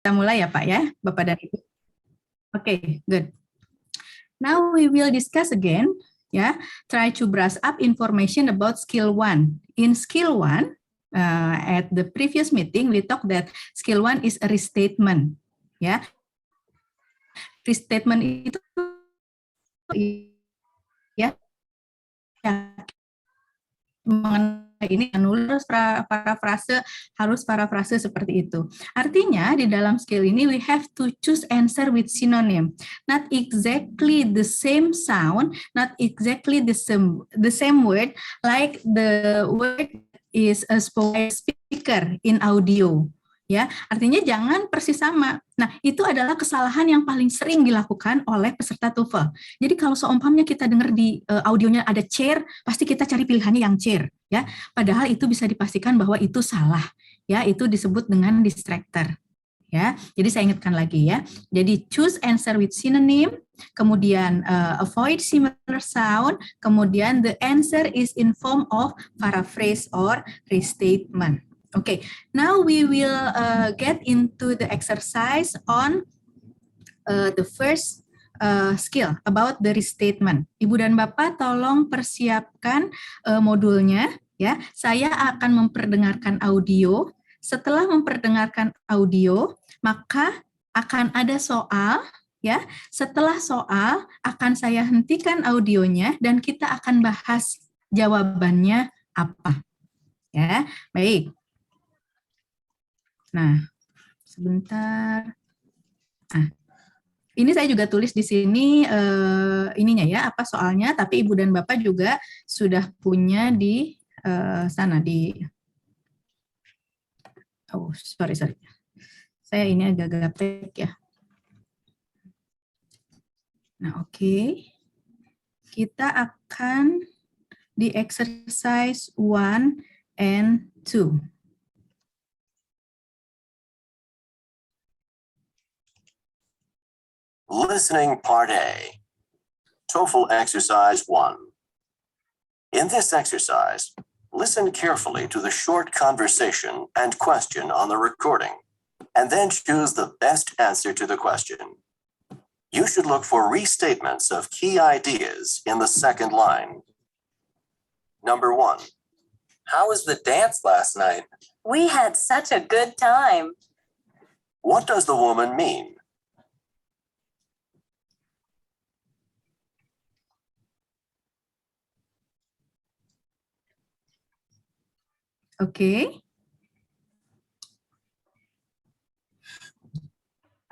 Kita mulai ya Pak ya, Bapak dan Ibu. Okay, good. Now we will discuss again, try to brush up information about skill 1. In skill 1, at the previous meeting, we talked that skill 1 is a restatement. Restatement itu mengenai ini nulis parafrase, harus parafrase seperti itu. Artinya di dalam skill ini we have to choose answer with synonym, not exactly the same sound, not exactly the same word, like the word is a speaker in audio. Ya, artinya jangan persis sama. Nah, itu adalah kesalahan yang paling sering dilakukan oleh peserta TOEFL. Jadi kalau seumpamanya kita dengar di audionya ada chair, pasti kita cari pilihannya yang chair, ya. Padahal itu bisa dipastikan bahwa itu salah, ya. Itu disebut dengan distractor, ya. Jadi saya ingatkan lagi ya. Jadi choose answer with synonym, kemudian avoid similar sound, kemudian the answer is in form of paraphrase or restatement. Okay, now we will get into the exercise on the first skill about the restatement. Ibu dan Bapak tolong persiapkan modulnya ya. Saya akan memperdengarkan audio. Setelah memperdengarkan audio, maka akan ada soal ya. Setelah soal akan saya hentikan audionya dan kita akan bahas jawabannya apa. Ya, baik. Nah, sebentar. Ini saya juga tulis di sini ininya ya, apa soalnya, tapi Ibu dan Bapak juga sudah punya di sana di. Oh, sorry. Saya ini agak gaptek ya. Nah, oke. Kita akan di exercise 1 and 2. Listening Part A, TOEFL Exercise 1. In this exercise, listen carefully to the short conversation and question on the recording, and then choose the best answer to the question. You should look for restatements of key ideas in the second line. Number 1. How was the dance last night? We had such a good time. What does the woman mean? Oke.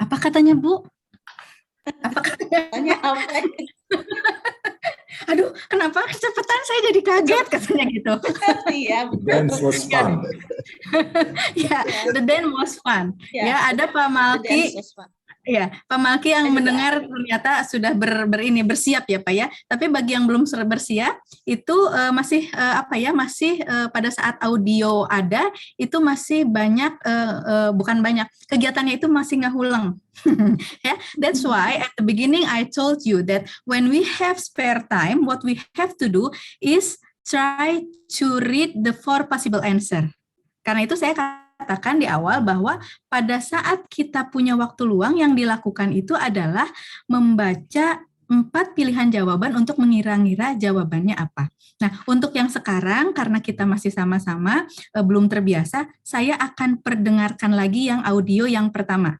Apa katanya, Bu? Apa katanya? Aduh, kenapa kecepatan saya jadi kaget katanya gitu. The dance was fun. Ya, the dance was fun. Ya, ada Pak Malki. Ya, Pak Malki yang mendengar ternyata sudah bersiap ya Pak ya. Tapi bagi yang belum bersiap itu masih pada saat audio ada itu masih banyak bukan banyak kegiatannya itu masih ngulang. Yeah, that's why at the beginning I told you that when we have spare time, what we have to do is try to read the 4 possible answer. Karena itu saya katakan di awal bahwa pada saat kita punya waktu luang yang dilakukan itu adalah membaca 4 pilihan jawaban untuk mengira-ngira jawabannya apa. Nah, untuk yang sekarang karena kita masih sama-sama belum terbiasa, saya akan perdengarkan lagi yang audio yang pertama.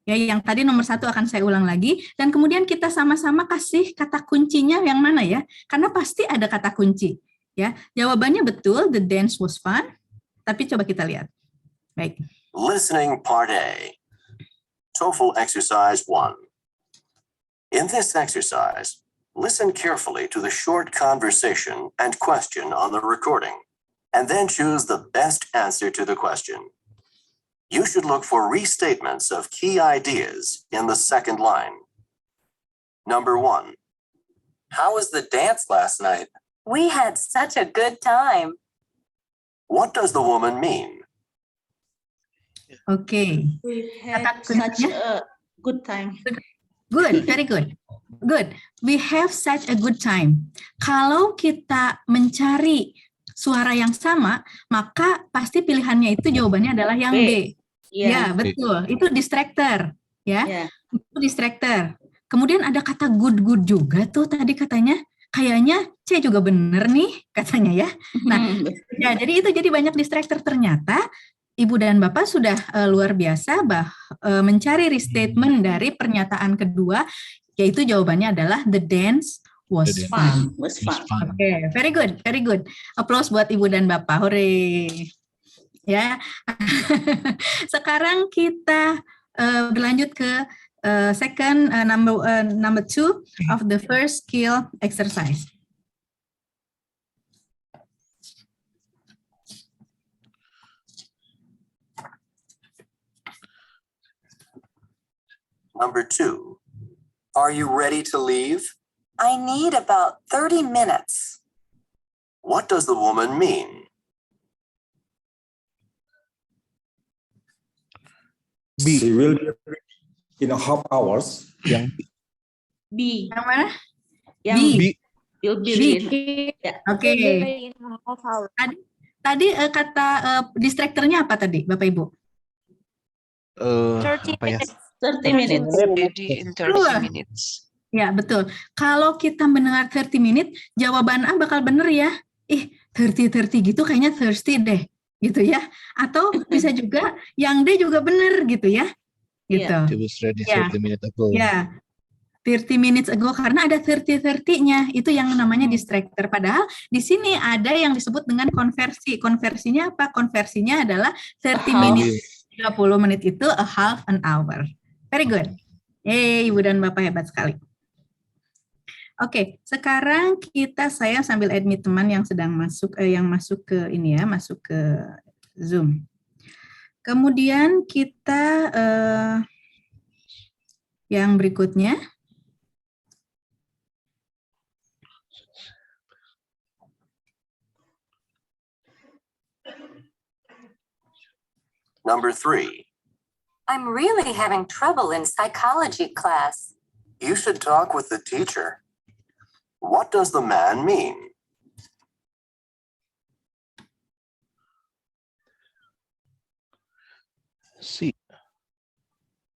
Ya, yang tadi nomor 1 akan saya ulang lagi dan kemudian kita sama-sama kasih kata kuncinya yang mana ya? Karena pasti ada kata kunci. Ya, jawabannya betul, the dance was fun. Tapi coba kita lihat. Baik. Listening Part A, TOEFL Exercise 1. In this exercise, listen carefully to the short conversation and question on the recording, and then choose the best answer to the question. You should look for restatements of key ideas in the second line. Number 1. How was the dance last night? We had such a good time. What does the woman mean? Oke. We had such a good time. Good, very good. Good. We have such a good time. Kalau kita mencari suara yang sama, maka pasti pilihannya itu jawabannya adalah yang B. Ya, Yeah. betul. Itu distractor, ya. Yeah. Itu distractor. Kemudian ada kata good juga tuh tadi katanya. Kayaknya C juga bener nih katanya ya. Nah, ya jadi itu jadi banyak distractor. Ternyata Ibu dan Bapak sudah luar biasa mencari restatement dari pernyataan kedua, yaitu jawabannya adalah the dance was The dance fun. Was fun. Oke, very good, very good. Applause buat Ibu dan Bapak, hore. Ya, sekarang kita berlanjut ke second number 2 of the first skill exercise. Number 2. Are you ready to leave? I need about 30 minutes. What does the woman mean? B. She will be in a half hours. Yang B. Yang mana? Yang B. Will be B. ready. Oke. Tadi kata distractornya apa tadi, Bapak Ibu? apa ya? 30 minutes. Ready in 30 minutes. Ya, betul. Kalau kita mendengar 30 menit, jawaban A bakal bener ya. 30 gitu kayaknya thirsty deh, gitu ya. Atau bisa juga yang D juga bener gitu ya. Gitu. She was ready Ya. 30 minutes ago. Ya. 30 minutes ago karena ada 30-30-nya. Itu yang namanya distractor. Padahal di sini ada yang disebut dengan konversi. Konversinya apa? Konversinya adalah 30 minutes. 30 menit itu a half an hour. Very good. Ibu dan Bapak hebat sekali. Oke, sekarang saya sambil admit teman yang sedang masuk ke ini ya, masuk ke Zoom. Kemudian kita yang berikutnya. Number 3. I'm really having trouble in psychology class. You should talk with the teacher. What does the man mean? C.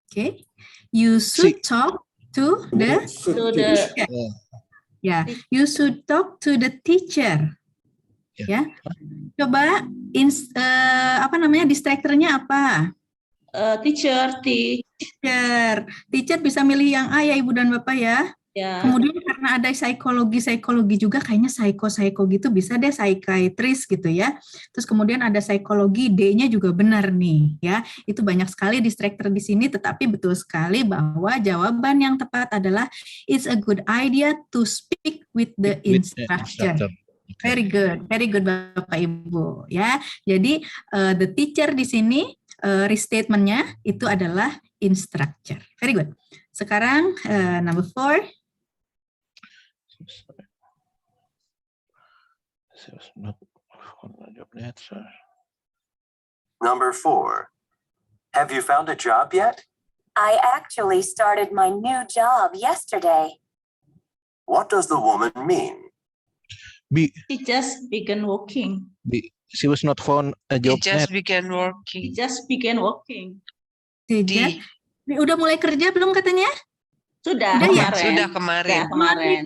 Okay, you should talk to the you should talk to the teacher. Ya, coba distractornya apa? Teacher. Teacher bisa milih yang A ya Ibu dan Bapak ya. Ya. Kemudian karena ada psikologi juga kayaknya psycho gitu bisa deh psychiatrist gitu ya. Terus kemudian ada psikologi, D-nya juga benar nih ya. Itu banyak sekali distractor di sini tetapi betul sekali bahwa jawaban yang tepat adalah it's a good idea to speak with the instructor. Very good Bapak Ibu ya. Jadi the teacher di sini restatement-nya itu adalah instructor. Very good. Sekarang number 4. Number 4. Have you found a job yet? I actually started my new job yesterday. What does the woman mean? B. She just began working. B. She was not found a He job just yet. began She working. just began working. D. Udah mulai kerja belum katanya? Sudah Udah ya? kemarin. Sudah kemarin. Ya, kemarin.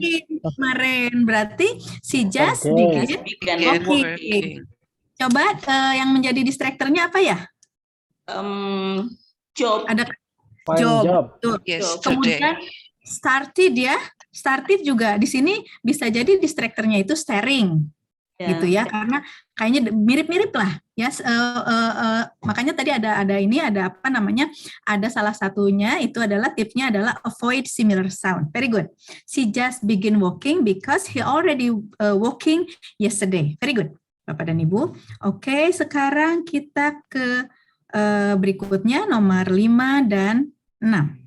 Kemarin berarti si just Okay. Began Began working. working. Coba yang menjadi distractornya apa ya? Job. Ada Find job. job. Tuh. Yesterday. Kemudian started ya. Started juga di sini bisa jadi distractornya itu staring. Gitu ya, karena kayaknya mirip-mirip lah ya. Makanya tadi ada apa namanya, ada salah satunya itu adalah tipsnya adalah avoid similar sound. Very good. She just begin walking because he already walking yesterday. Very good Bapak dan Ibu. Oke, sekarang kita ke berikutnya nomor 5 dan 6.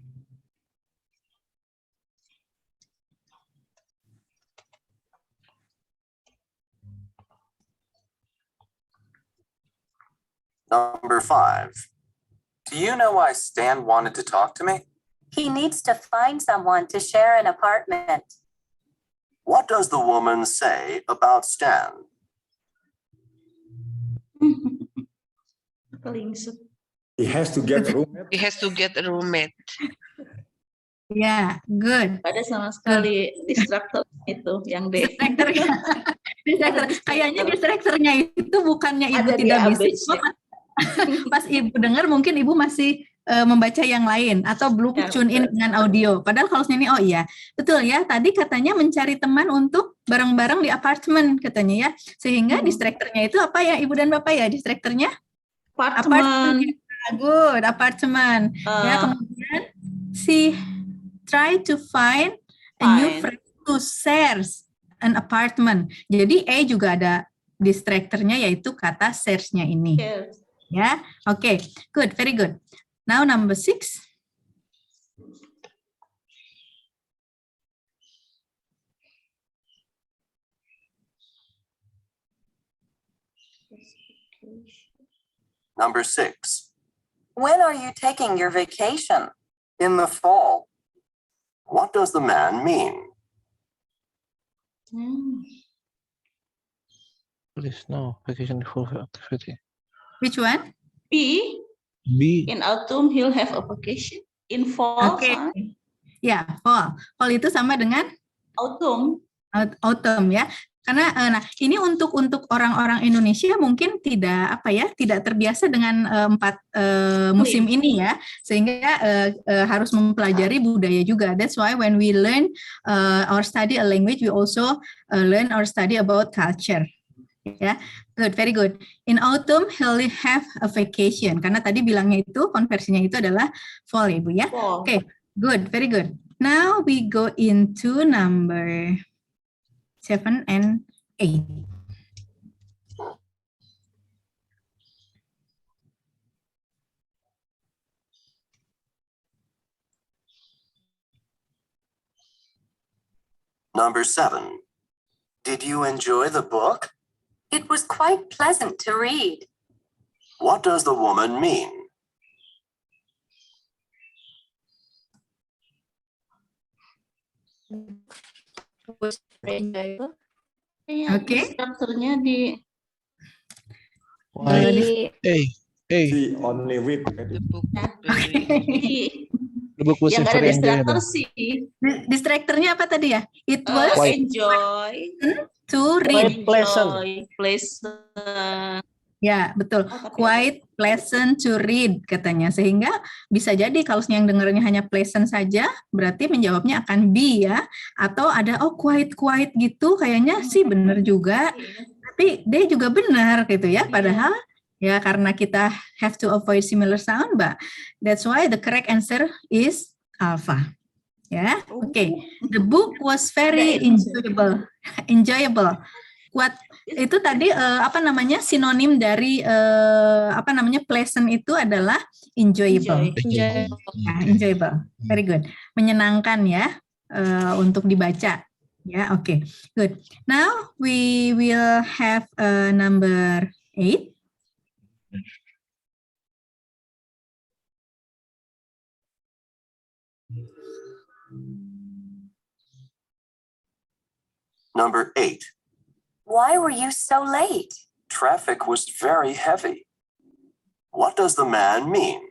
Number 5. Do you know why Stan wanted to talk to me? He needs to find someone to share an apartment. What does the woman say about Stan? He has to get roommate. He has to get a roommate. Ya, good. Ada sama sekali distraktor itu yang D. Distractor. Distractor. Kayaknya distractornya itu bukannya ibu Ada di tidak A, bisa. B, C. Pas ibu dengar mungkin ibu masih membaca yang lain atau belum Ya, tune in betul. dengan audio. Padahal kalau ini oh iya, betul ya. Tadi katanya mencari teman untuk bareng-bareng di apartemen katanya ya. Sehingga distractornya itu apa ya Ibu dan Bapak ya? Distractornya Apartemen. good, apartemen. Ya, Uh, kemudian si try to find a new Find. friend to share an apartment. Jadi A juga ada distractornya yaitu kata shares-nya ini. yes. Ya, oke, good, very good. Now number 6. Number 6. When are you taking your vacation? In the fall. What does the man mean? Please no vacation full activity. Which one? B. B. In autumn he'll have a vacation. In fall, Oke. sama Ya, fall. Fall itu sama dengan autumn. autumn ya. Karena nah ini untuk orang-orang Indonesia mungkin tidak apa ya, tidak terbiasa dengan 4 musim ini ya, sehingga harus mempelajari budaya juga. That's why when we learn or study a language, we also learn or study about culture. Ya, good, very good. In autumn, he'll have a vacation. Karena tadi bilangnya itu konversinya itu adalah fall, Ibu ya. Fall. Oke, good, very good. Now we go into number 7 and 8. Number 7. Did you enjoy the book? It was quite pleasant to read. What does the woman mean? Oke. Strukturnya di Why? A. She only read. The book. di The book was yang ada very distraktor enjoyable. sih. Distractornya apa tadi ya? It was White. Enjoy. to read. Enjoy. Pleasant. Ya, betul. Oh, tapi Quite pleasant to read katanya. Sehingga bisa jadi kalau yang dengarnya hanya pleasant saja, berarti menjawabnya akan be ya. Atau ada quite gitu, kayaknya sih benar juga. Tapi dia juga benar gitu ya. Padahal ya karena kita have to avoid similar sound, but that's why the correct answer is alpha. Ya, oke. The book was very enjoyable. Kuat itu tadi apa namanya sinonim dari apa namanya pleasant itu adalah enjoyable. Enjoy. Ya, enjoyable. Very good. Menyenangkan ya untuk dibaca. Ya, oke. Good. Now we will have number 8. Number 8. Why were you so late? Traffic was very heavy. What does the man mean?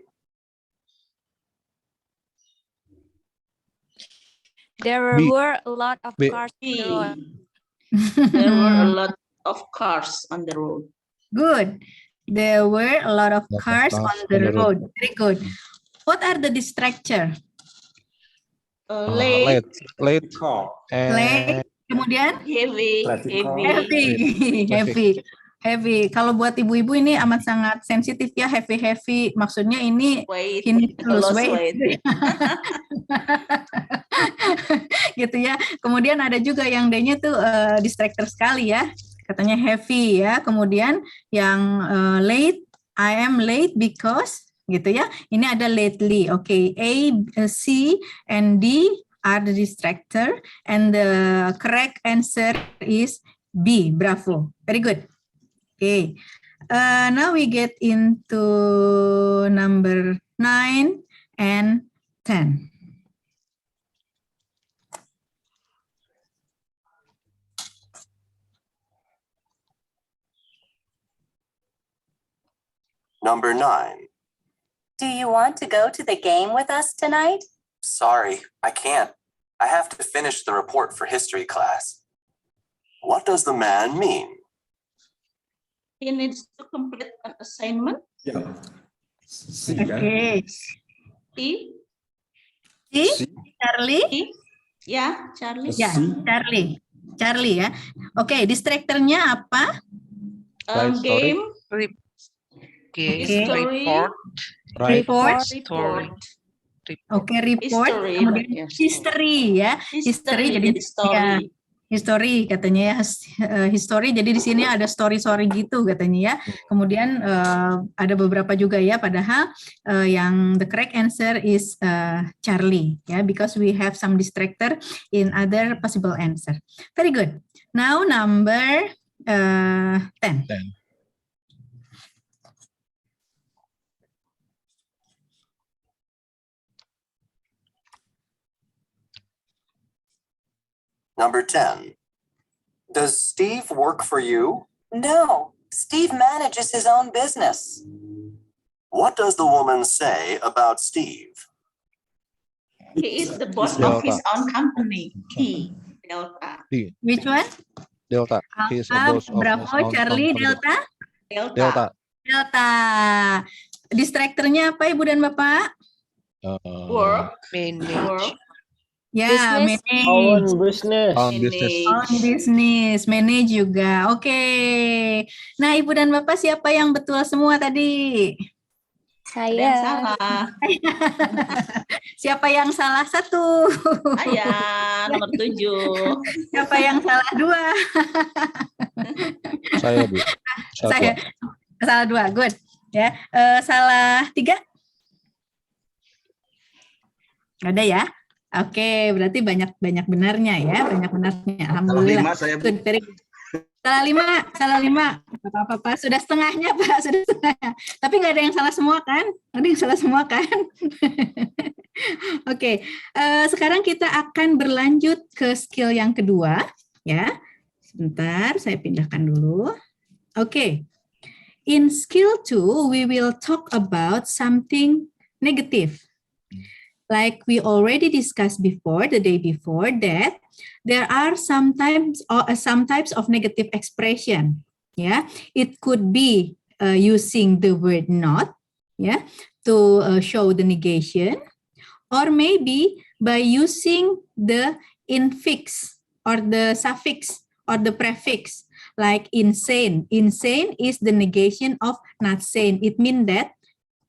There B. were a lot of B. cars on the road. There were a lot of cars on the road. Good. There were a lot of cars on the road. Very good. What are the distractor? Late, Late. Car. Late. Kemudian heavy, Traffic car. heavy. Kalau buat ibu-ibu ini amat sangat sensitif ya, heavy. Maksudnya ini weight, he needs to lose lost weight. weight. Gitu ya. Kemudian ada juga yang D-nya tuh distractor sekali ya. Katanya heavy ya. Kemudian yang late, I am late because gitu ya. Ini ada lately. Oke, A, C, and D are the distractor, and the correct answer is B. Bravo. Very good. Okay. Now we get into number 9 and 10. Number 9. Do you want to go to the game with us tonight? Sorry, I can't. I have to finish the report for history class. What does the man mean? He needs to complete an assignment. Ya. Si kan? Oke. He, Si, Charlie? he, ya, Charlie. Ya, Charlie. Charlie ya. Oke, distractornya apa? Right, sorry. Game, Okay, History. report, Report. report, Oke, report. History, Kemudian yes. history ya. History jadi story. ya, history katanya ya, history. Jadi di sini ada story gitu katanya ya. Kemudian ada beberapa juga ya. Padahal yang the correct answer is Charlie ya, because we have some distractor in other possible answer. Very good. Now number 10. 10. Number 10. Does Steve work for you? No, Steve manages his own business. What does the woman say about Steve? He is the boss Delta. of his own company. He, Delta. Which one? Delta. He is a Alpha, boss of Bravo, his own Charlie, company. Delta. Delta. Delta. Distractornya apa Ibu dan Bapak? Work, manage, work, Ya, Business. manage. business. On business. On business, manage juga. Oke. Nah, Ibu dan Bapak siapa yang betul semua tadi? ada yang Saya. salah. Siapa yang salah 1? Saya, nomor 7. Siapa yang salah 2? Saya, Bu. Saya. Salah 2, good. Ya, salah 3? Ada ya? Oke, berarti banyak benarnya ya, banyak benarnya. Alhamdulillah. Salah 5 saya, Bu. Good, very good. Salah 5. Apa-apa, sudah setengahnya Pak, sudah setengahnya. Tapi nggak ada yang salah semua kan? Ada yang salah semua kan? Oke, sekarang kita akan berlanjut ke skill yang kedua, ya. Sebentar, saya pindahkan dulu. Oke, in skill 2, we will talk about something negative. Like we already discussed before, the day before, that there are some types of negative expression. Yeah, it could be using the word not, yeah, to show the negation, or maybe by using the infix or the suffix or the prefix, like insane. Insane is the negation of not sane. It means that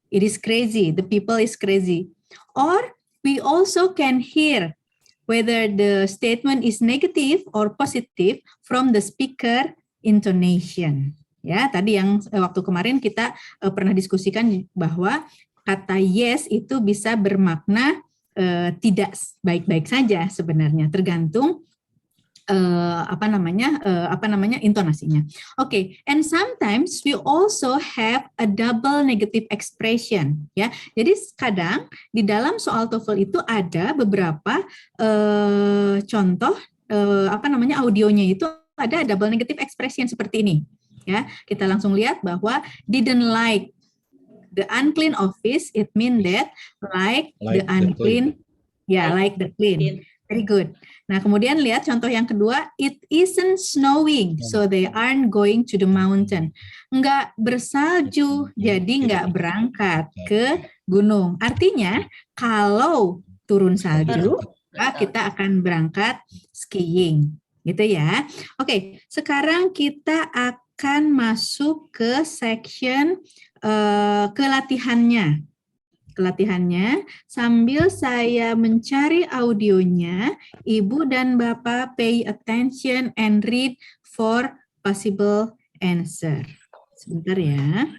it is crazy. The people is crazy. Or we also can hear whether the statement is negative or positive from the speaker intonation. Ya, tadi yang waktu kemarin kita pernah diskusikan bahwa kata yes itu bisa bermakna tidak baik-baik saja sebenarnya, tergantung intonasinya. Okay, and sometimes we also have a double negative expression, ya. Jadi kadang di dalam soal TOEFL itu ada beberapa contoh audionya itu ada double negative expression seperti ini, ya. Kita langsung lihat bahwa didn't like the unclean office, it mean that like the unclean, like the clean. Very good. Nah, kemudian lihat contoh yang kedua, it isn't snowing, so they aren't going to the mountain. Enggak bersalju, jadi enggak berangkat ke gunung. Artinya, kalau turun salju, kita akan berangkat skiing. Gitu ya. Oke, sekarang kita akan masuk ke section kelatihannya. Sambil saya mencari audionya, Ibu dan Bapak pay attention and read for possible answer. Sebentar ya.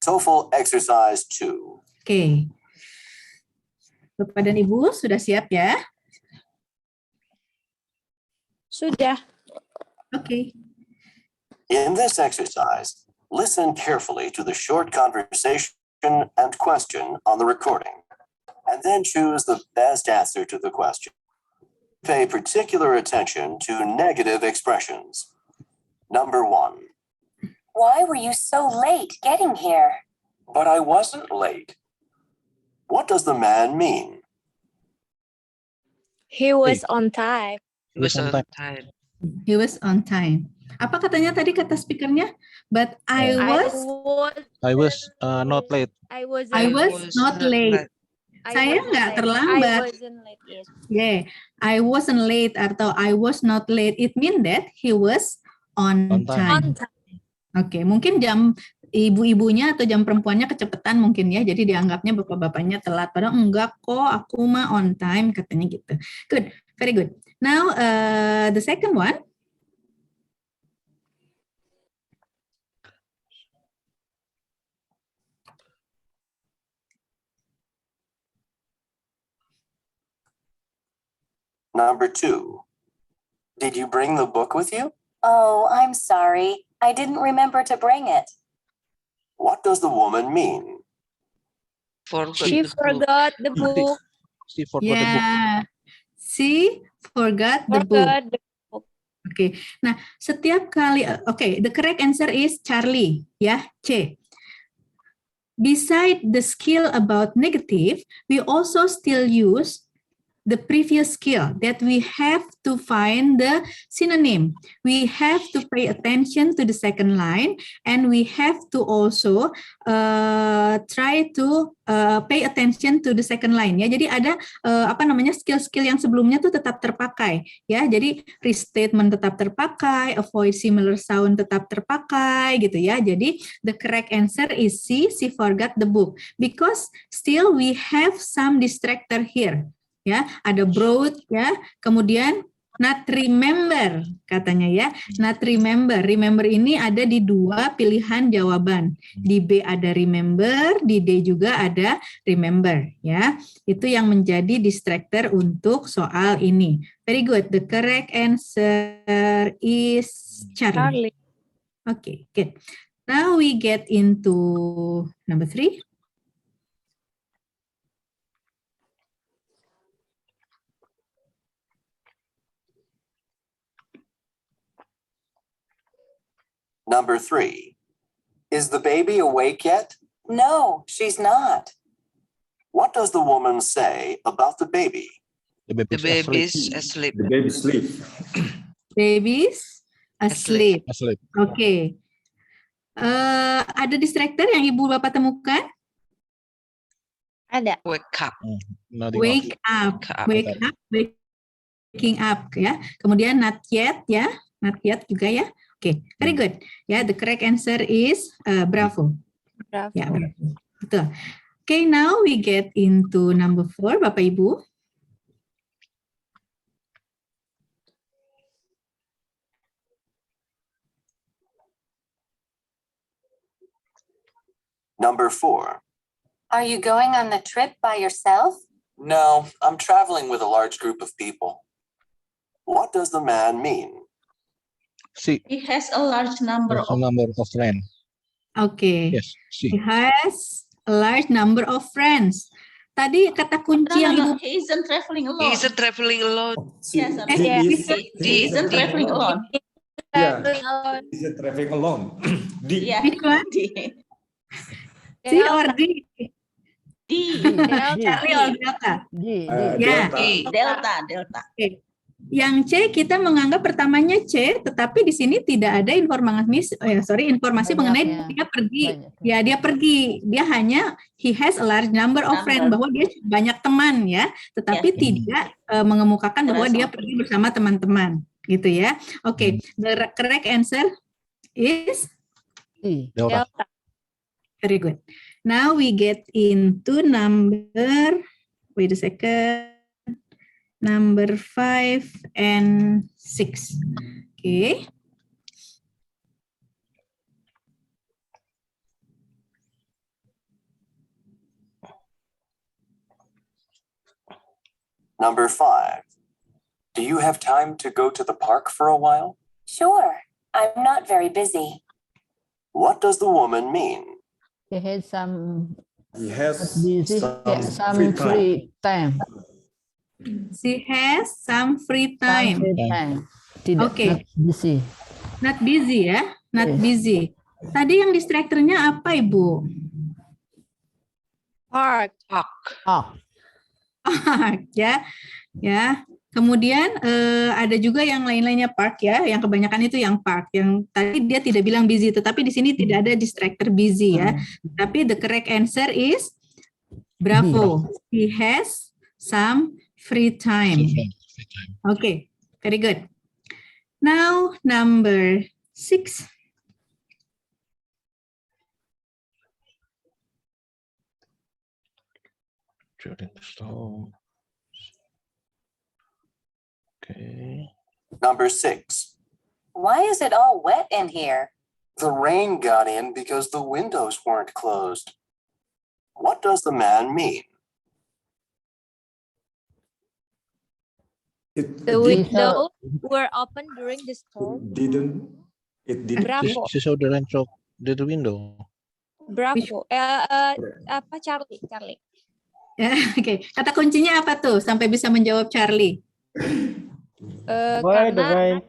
TOEFL exercise 2. Oke. Bapak dan Ibu sudah siap ya? Sudah. Oke. In this exercise, listen carefully to the short conversation and question on the recording, and then choose the best answer to the question. Pay particular attention to negative expressions. Number 1. Why were you so late getting here? But I wasn't late. What does the man mean? He was on time. He was on Sometime. time. He was on time. Apa katanya tadi kata speakernya? But I was Not late. I was I was not late. Saya nggak terlambat. I wasn't late. Yes. Yeah, I wasn't late atau I was not late. It mean that he was on On time. time. Oke, mungkin jam ibu-ibunya atau jam perempuannya kecepatan mungkin ya. Jadi dianggapnya bapak-bapaknya telat. Padahal enggak kok, aku mah on time katanya gitu. Good, very good. Now the second one. Number 2. Did you bring the book with you? Oh, I'm sorry. I didn't remember to bring it. What does the woman mean? She forgot the book. She forgot the book. Yeah, she forgot the book. Forgot the book. Oke, nah setiap kali, oke, the correct answer is Charlie, ya, C. Beside the skill about negative, we also still use the previous skill that we have to find the synonym. We have to pay attention to the second line, and we have to also try to pay attention to the second line. Ya, jadi ada skill-skill yang sebelumnya tuh tetap terpakai. Ya, jadi restatement tetap terpakai, avoid similar sound tetap terpakai, gitu ya. Jadi the correct answer is C. She forgot the book because still we have some distractor here. Ya, ada broad ya, kemudian not remember katanya ya, not remember. Remember ini ada di dua pilihan jawaban. Di B ada remember, di D juga ada remember ya. Itu yang menjadi distractor untuk soal ini. Very good. The correct answer is Charlie. Okay, good. Now we get into number 3. Number 3. Is the baby awake yet? No, she's not. What does the woman say about the baby? The baby is asleep. The baby sleep. Babies asleep. Asleep. Oke. Ada distractor yang ibu bapak temukan? Ada. Wake up. Nothing Wake up, Wake up. waking up ya. Kemudian not yet ya, not yet juga ya. Oke, very good. Ya, the correct answer is bravo. Bravo. Ya, bravo. Betul. Okay, now we get into number 4, Bapak Ibu. Number 4. Are you going on the trip by yourself? No, I'm traveling with a large group of people. What does the man mean? She He has a large number has a of number of friends. Oke. Yes, she. He has a large number of friends. Tadi kata kunci yang ibu he isn't traveling alone. He isn't traveling alone. Yes, he isn't traveling alone. Yeah, Traveling alone. he is traveling alone. Yeah. Which one? C or D? D. Charlie or Delta? Ya. Delta. Yang C kita menganggap pertamanya C, tetapi di sini tidak ada informasi mengenai dia pergi. Ya, dia pergi. Dia hanya he has a large number of friends, bahwa dia banyak teman ya, tetapi tidak mengemukakan bahwa dia pergi bersama teman-teman, gitu ya. Oke, the correct answer is Delta. very good. Now we get into number, wait a second. Number 5 and 6. Okay. Number 5. Do you have time to go to the park for a while? Sure. I'm not very busy. What does the woman mean? He has some He has some free time. She has some free time. Some free time. Tidak Okay. not busy. Not busy ya, not Yes. busy. Tadi yang distractornya apa Ibu? Park. Ah, ya, ya. Kemudian ada juga yang lain-lainnya park ya, yang kebanyakan itu yang park. Yang tadi dia tidak bilang busy, tetapi di sini tidak ada distractor busy ya. Tapi the correct answer is bravo. He has some free time. Okay, very good. Now number 6. During the storm. Okay. Number 6. Why is it all wet in here? The rain got in because the windows weren't closed. What does the man mean? The windows were open during the storm. Bravo. She saw the rain through the window. Bravo. Apa Charlie? Oke, kata kuncinya apa tuh sampai bisa menjawab Charlie? Karena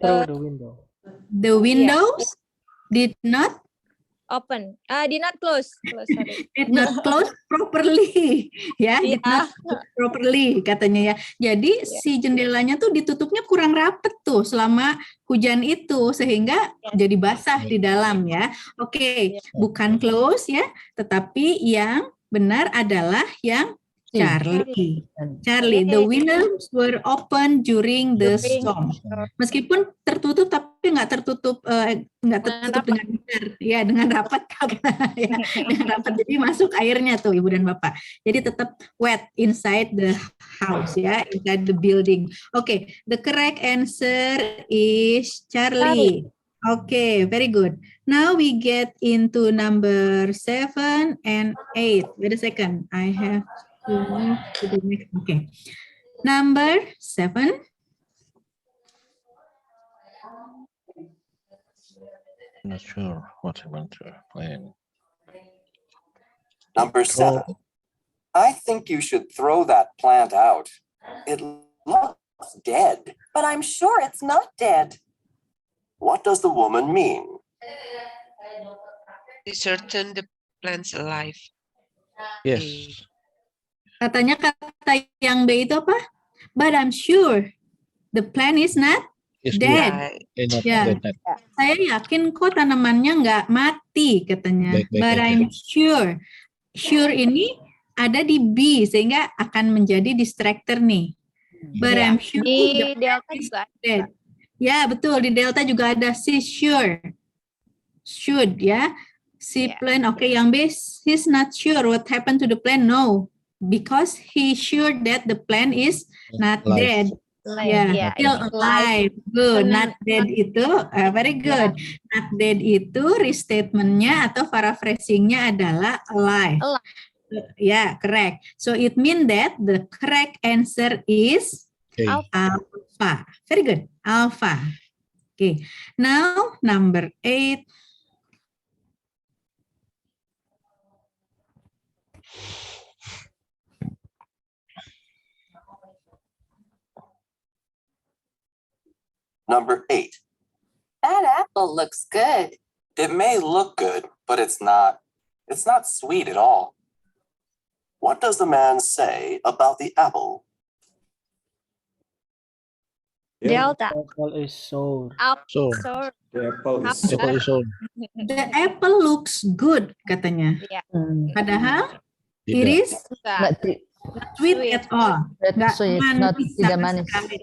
The windows did not did not close. Sorry. did not close properly, ya, did Iya. not close properly katanya ya. Jadi si jendelanya tuh ditutupnya kurang rapet tuh selama hujan itu sehingga jadi basah di dalam ya. Oke, bukan close ya, tetapi yang benar adalah yang Charlie. Charlie, the windows were open during the storm. Meskipun tertutup tapi nggak tertutup dengan benar, ya dengan rapat ya, dengan rapat. Jadi masuk airnya tuh Ibu dan Bapak. Jadi tetap wet inside the house ya, inside the building. Okay, the correct answer is Charlie. Okay, very good. Now we get into number 7 and 8. Wait a second, I have to move to the next. Okay, number 7. Not sure what I want to plan. Number 7. I think you should throw that plant out. It looks dead. But I'm sure it's not dead. What does the woman mean? Is certain the plant's alive. Yes. Katanya kata yang B itu apa? But I'm sure the plant is not Yes, dead. Yeah. Ya. Saya yakin kok tanamannya nggak mati katanya. Baik, But I'm sure. Sure ini ada di B sehingga akan menjadi distractor nih. But I'm sure Di the Delta plant is juga dead. Ya betul, di Delta juga ada si sure. Should ya. Si plan, oke, yang B, he's not sure what happened to the plant. No, because he sure that the plant is not Alive. dead. Ya, still alive. Good. Not dead itu very good. Not dead itu restatementnya atau paraphrasingnya adalah alive. Ya, correct. So it means that the correct answer is Okay. alpha. Very good. Alpha. Okay. Now number 8. Number 8. That apple looks good. It may look good, but it's not sweet at all. What does the man say about the apple? Delta. So Sour. apple is sold. The apple looks good katanya. Ya. Padahal it Tidak. is Enggak. Not sweet at all. Nggak sweet, not manis tidak sama manis. sekali.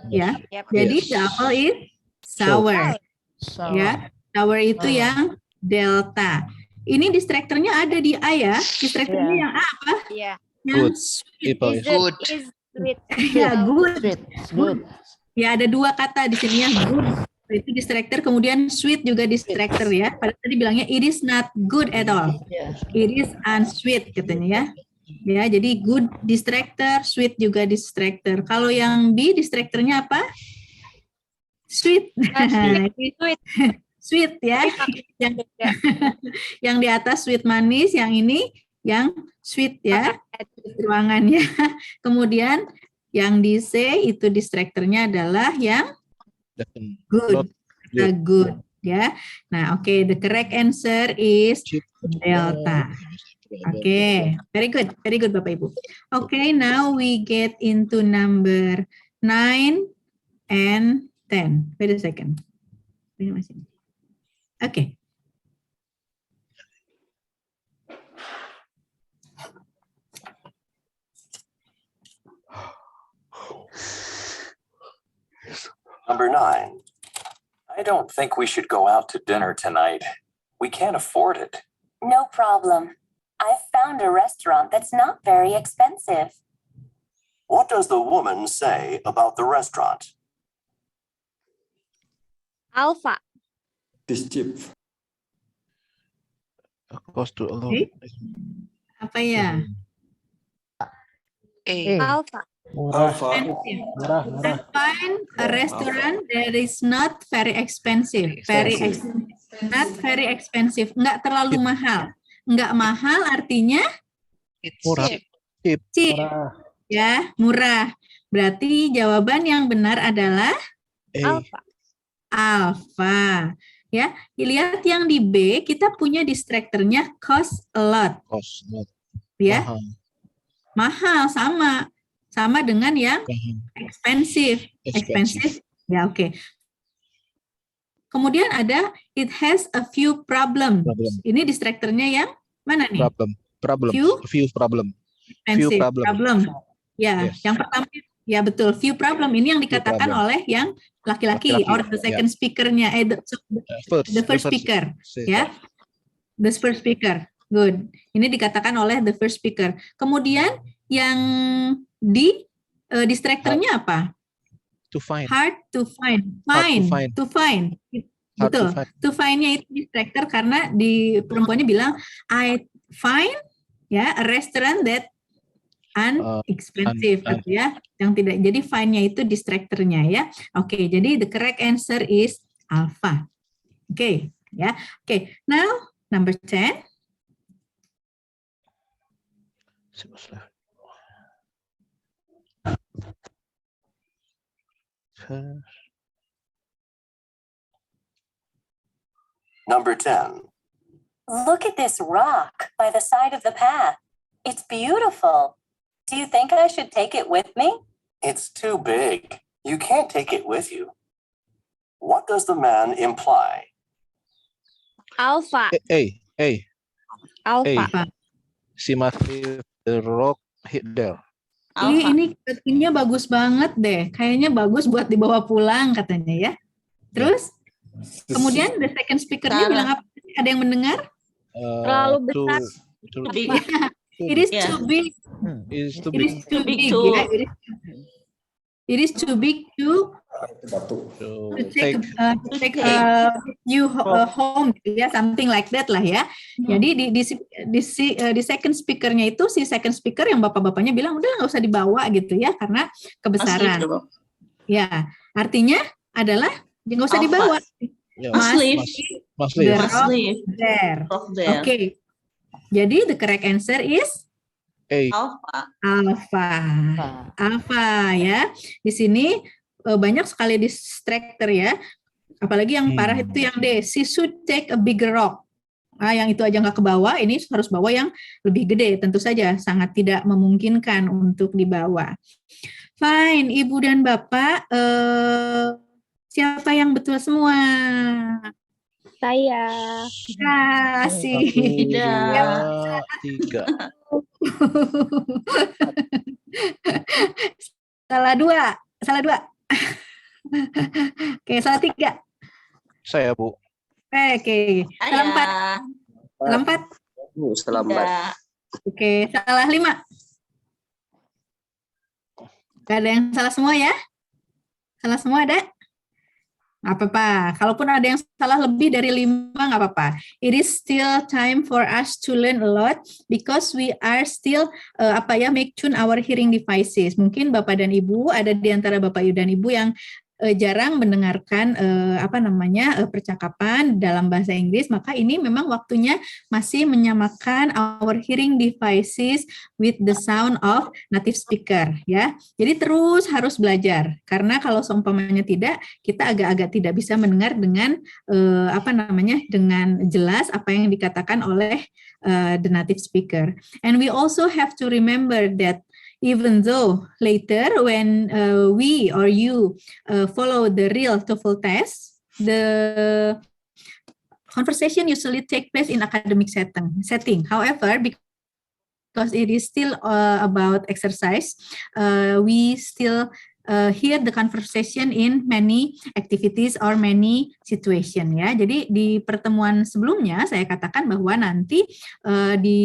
Ya. Yep. Jadi Yes. the apple is sour. So, Ya. Sour itu yang delta. Ini distractornya ada di A ya. Distractornya yang A apa? Iya. Yang Good. sweet. Apple Is is it Good. is sweet? Ya, good. sweet, good. Ya, ada dua kata di sini yang good. Itu distractor, kemudian sweet juga distractor ya. Padahal tadi bilangnya it is not good at all. Yeah. It is unsweet katanya ya. Ya, jadi good distractor, sweet juga distractor. Kalau yang B distractornya apa? Sweet. Sweet. Sweet ya. Yang yang di atas sweet manis, yang ini yang sweet ya. Ruangannya. Kemudian yang di C itu distractornya adalah yang Doesn't- good. not Good. ya. Nah, oke, the correct answer is delta. Okay, very good Bapak Ibu. Okay, now we get into number 9 and 10. Wait a second. Okay. Number 9. I don't think we should go out to dinner tonight. We can't afford it. No problem. I've found a restaurant that's not very expensive. What does the woman say about the restaurant? Alpha. This cheap. Cost to a lot. Okay. Apa ya? A. Alpha. Alpha. Murah. I find a restaurant that is not very expensive. Not very expensive. Nggak terlalu mahal. Nggak mahal artinya It's Murah. cheap. cheap. Ya, murah. Berarti jawaban yang benar adalah Alpha. alpha. Ya, lihat yang di B kita punya distractornya cost a lot. Cost not. Ya, Mahal. mahal sama dengan yang expensive. Expensive. Ya, oke. Kemudian ada it has a few problems. Problem. Ini distractornya yang mana nih? Problem. Few? Few problem. Expensive. problem. Problem. Ya, Yes. yang pertama ya betul few problem ini yang dikatakan problem. oleh yang laki-laki Laki-laki, or the second speakernya the first speaker. Ya. The first speaker. Good. Ini dikatakan oleh the first speaker. Kemudian yang di distractornya apa? To find. Hard to find. Hard to Find. find. To find. Hard to Betul. find. To find-nya itu distractor karena di perempuannya bilang I find ya a restaurant that unexpensive gitu ya. Yang tidak. Jadi find-nya itu distractornya ya. Oke, jadi the correct answer is alpha. Oke, ya. Oke, now number 10. Number 10. Look at this rock by the side of the path. It's beautiful. Do you think I should take it with me? It's too big. You can't take it with you. What does the man imply? Alpha. Alpha. She must leave the rock hit there. Alpha. Ini ketingginya bagus banget deh. Kayaknya bagus buat dibawa pulang katanya ya. Terus kemudian the second speaker-nya Sarah. bilang apa? Ada yang mendengar? Terlalu besar. Too Big. It is Yeah. too big. is too It is big too big big. to- Ya. It is too big to to take take. you home gitu ya, something like that lah ya. Jadi di second speaker-nya itu si second speaker yang bapak-bapaknya bilang udah nggak usah dibawa gitu ya karena kebesaran. Ya, artinya adalah nggak usah Alpha. dibawa. Yeah, Must leave. must the leave. rock Leave. there. Rock there. Oke. Jadi the correct answer is Alpha. alpha. Alpha ya. Di sini banyak sekali distractor ya. Apalagi yang parah itu yang D. She should take a bigger rock. Nah, yang itu aja nggak ke bawah, ini harus bawa yang lebih gede. Tentu saja sangat tidak memungkinkan untuk dibawa. Fine, Ibu dan Bapak. Siapa yang betul semua? Saya. Kasih. Dua, tiga. Salah dua. Oke, salah 3. Saya, Bu. Oke, salah 4. Ayah. Salah 4. Selamat. Tidak. Oke, salah 5. Gak ada yang salah semua ya? Salah semua ada? Nggak apa-apa. Kalaupun ada yang salah lebih dari 5, nggak apa-apa. It is still time for us to learn a lot because we are still make tune our hearing devices. Mungkin Bapak dan Ibu, ada di antara Bapak dan Ibu yang jarang mendengarkan percakapan dalam bahasa Inggris, maka ini memang waktunya masih menyamakan our hearing devices with the sound of native speaker, ya. Jadi terus harus belajar, karena kalau seumpamanya tidak, kita agak-agak tidak bisa mendengar dengan dengan jelas apa yang dikatakan oleh the native speaker. And we also have to remember that even though later when we or you follow the real TOEFL test, the conversation usually take place in academic setting. However, because it is still about exercise, we still hear the conversation in many activities or many situation, ya. Jadi di pertemuan sebelumnya saya katakan bahwa nanti di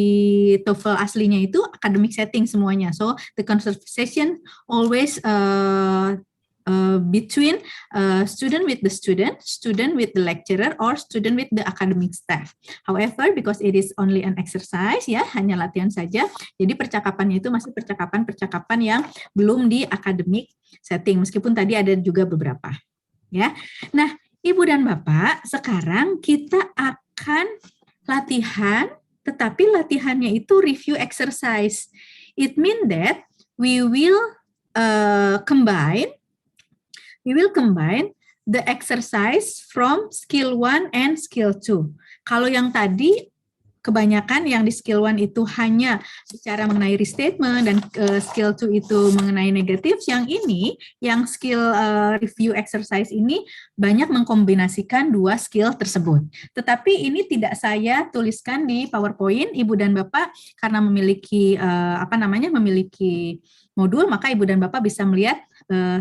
TOEFL aslinya itu academic setting semuanya. So the conversation always between student with the student with the lecturer, or student with the academic staff. However, because it is only an exercise, ya, hanya latihan saja, jadi percakapannya itu masih percakapan yang belum di academic setting, meskipun tadi ada juga beberapa, ya. Nah, Ibu dan Bapak, sekarang kita akan latihan, tetapi latihannya itu review exercise. It means that we will combine the exercise from skill 1 and skill 2. Kalau yang tadi kebanyakan yang di skill 1 itu hanya bicara mengenai restatement dan skill 2 itu mengenai negatif, yang ini, yang skill review exercise ini banyak mengkombinasikan dua skill tersebut. Tetapi ini tidak saya tuliskan di PowerPoint, Ibu dan Bapak, karena memiliki memiliki modul, maka Ibu dan Bapak bisa melihat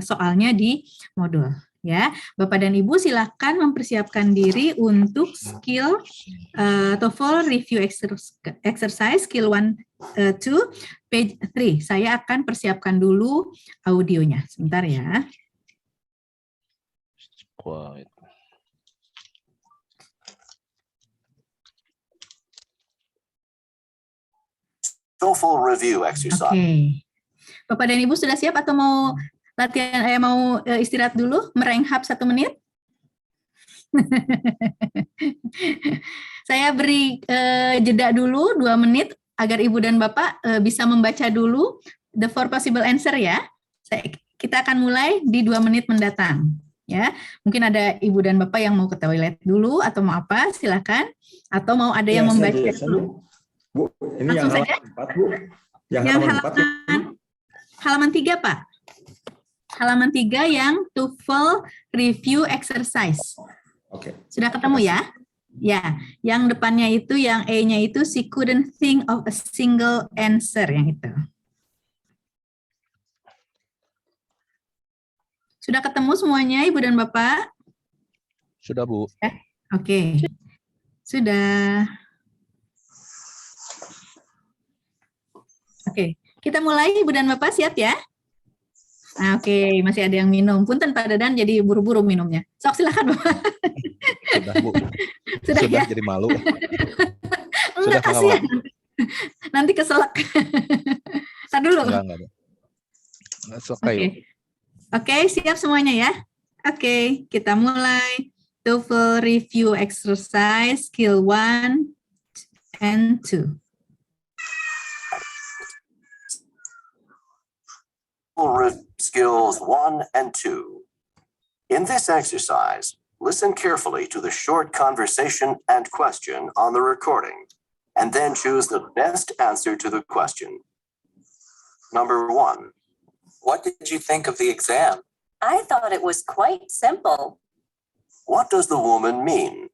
soalnya di modul, ya. Bapak dan Ibu silakan mempersiapkan diri untuk skill TOEFL review exercise skill 1 2 page 3. Saya akan persiapkan dulu audionya. Sebentar ya. Quiet. TOEFL review exercise. Oke. Bapak dan Ibu sudah siap atau mau latihan, mau istirahat dulu, merenghap 1 menit? Saya beri jeda dulu 2 menit agar Ibu dan Bapak bisa membaca dulu the 4 possible answer, ya. Kita akan mulai di 2 menit mendatang, ya. Mungkin ada Ibu dan Bapak yang mau ke toilet dulu atau mau apa, silakan. Atau mau ada yang membaca dulu. Bu, ini langsung yang saja. halaman 4, Bu. Yang halaman 3, Pak. Halaman 3 yang TOEFL review exercise. Oke. Sudah ketemu ya? Ya, yang depannya itu, yang E-nya itu, she couldn't think of a single answer, yang itu. Sudah ketemu semuanya, Ibu dan Bapak? Sudah, Bu. Ya? Oke. Sudah. Oke, kita mulai, Ibu dan Bapak, siap ya? Nah, oke, masih ada yang minum. Punten Pak Dadan jadi buru-buru minumnya. Sok silakan, Bapak. Sudah, Bu. Sudah ya? Jadi malu. Enggak, kasihan. Nanti keselak. Tar dulu. Enggak. Oke. Oke, siap semuanya ya? Oke, kita mulai. TOEFL review exercise skill 1 and 2. Skills 1 and 2. In this exercise, listen carefully to the short conversation and question on the recording, and then choose the best answer to the question. Number 1. What did you think of the exam? I thought it was quite simple. What does the woman mean?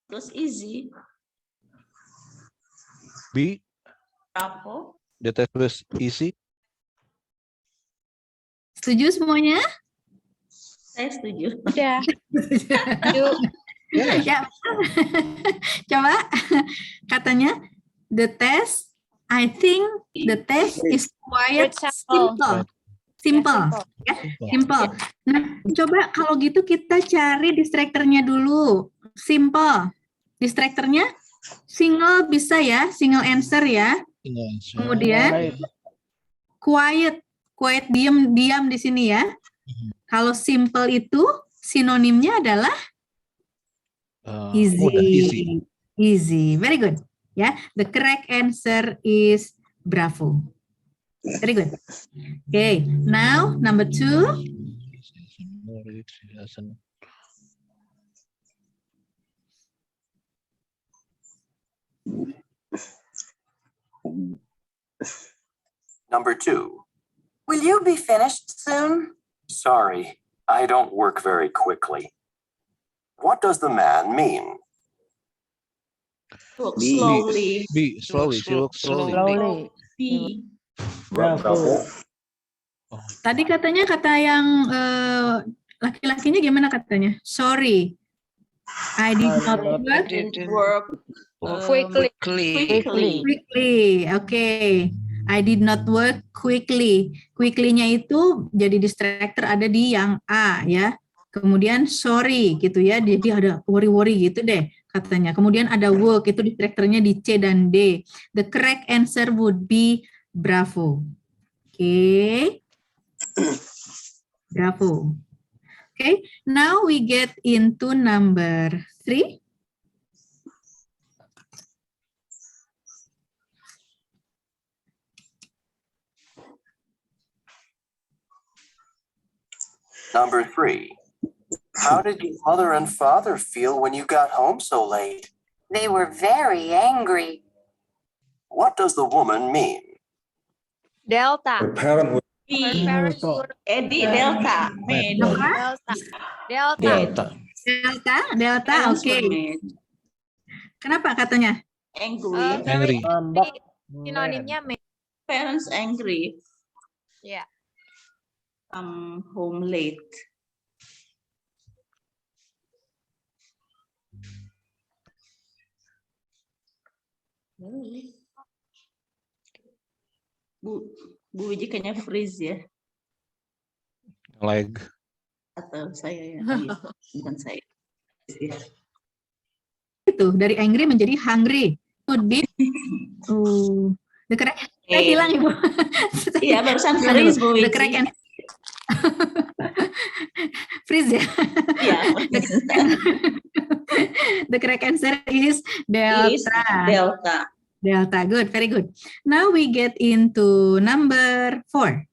It was easy. B, Bravo. the test was easy. Setuju semuanya? Saya setuju. Udah. Ya. Coba katanya the test, I think the test is quite simple. Simple. Ya, simple. Nah, coba kalau gitu kita cari distractornya dulu. Simple. Distractornya single bisa ya, single answer ya. Yes. Kemudian quiet, diam di sini ya. Kalau simple itu sinonimnya adalah Mudah, easy. Easy. Very good. Ya, the correct answer is bravo. Very good. Okay, now number 2. Number 2. Will you be finished soon? Sorry, I don't work very quickly. What does the man mean? Walk B. slowly. Be slowly. She walks slowly. Slowly. B. Bravo. Tadi katanya kata yang laki-lakinya gimana katanya? Sorry, I did not work Didn't Work quickly. quickly. Okay, I did not work quickly. Quickly-nya itu jadi distractor ada di yang A ya. Kemudian sorry gitu ya. Jadi ada worry gitu deh katanya. Kemudian ada work itu distractornya di C dan D. The correct answer would be bravo. Okay. Bravo. Okay, now we get into number 3. Number 3. How did your mother and father feel when you got home so late? They were very angry. What does the woman mean? Delta. The parent will B. Her parents were Eddie Delta. Maid. Delta. Delta. Delta. Delta, Parents oke. were maid. Kenapa katanya? Angry. Angry. Sinonimnya Parents angry. ya. Home late. Bu Wiji kayaknya freeze ya. Leg. Atau saya ya. Bukan saya. Ya. Itu dari angry menjadi hungry. Could be. The correct. Saya hilang Ibu. Iya, barusan freeze Bu The Wiji. correct answer. Freeze ya. Iya. The correct answer is Delta. Delta. Delta, good, very good. Now we get into number 4.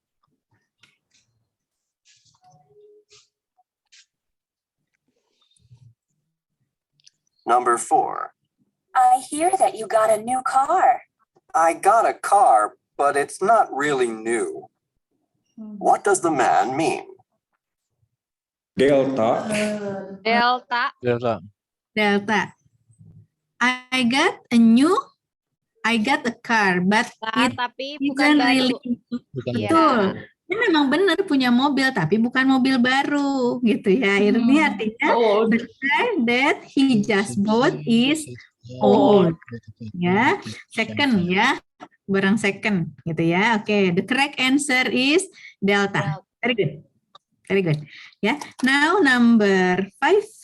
Number 4. I hear that you got a new car. I got a car, but it's not really new. What does the man mean? Delta. Delta. Delta. Delta. I got a car, but it Tapi bukan isn't baru. really. Bukan Iya. Betul. Dia memang benar punya mobil, tapi bukan mobil baru, gitu ya. Ini artinya Old. the car that he just bought is old. Ya, second ya, barang second, gitu ya. Oke, the correct answer is Delta. Very good, very good. Ya, now number 5.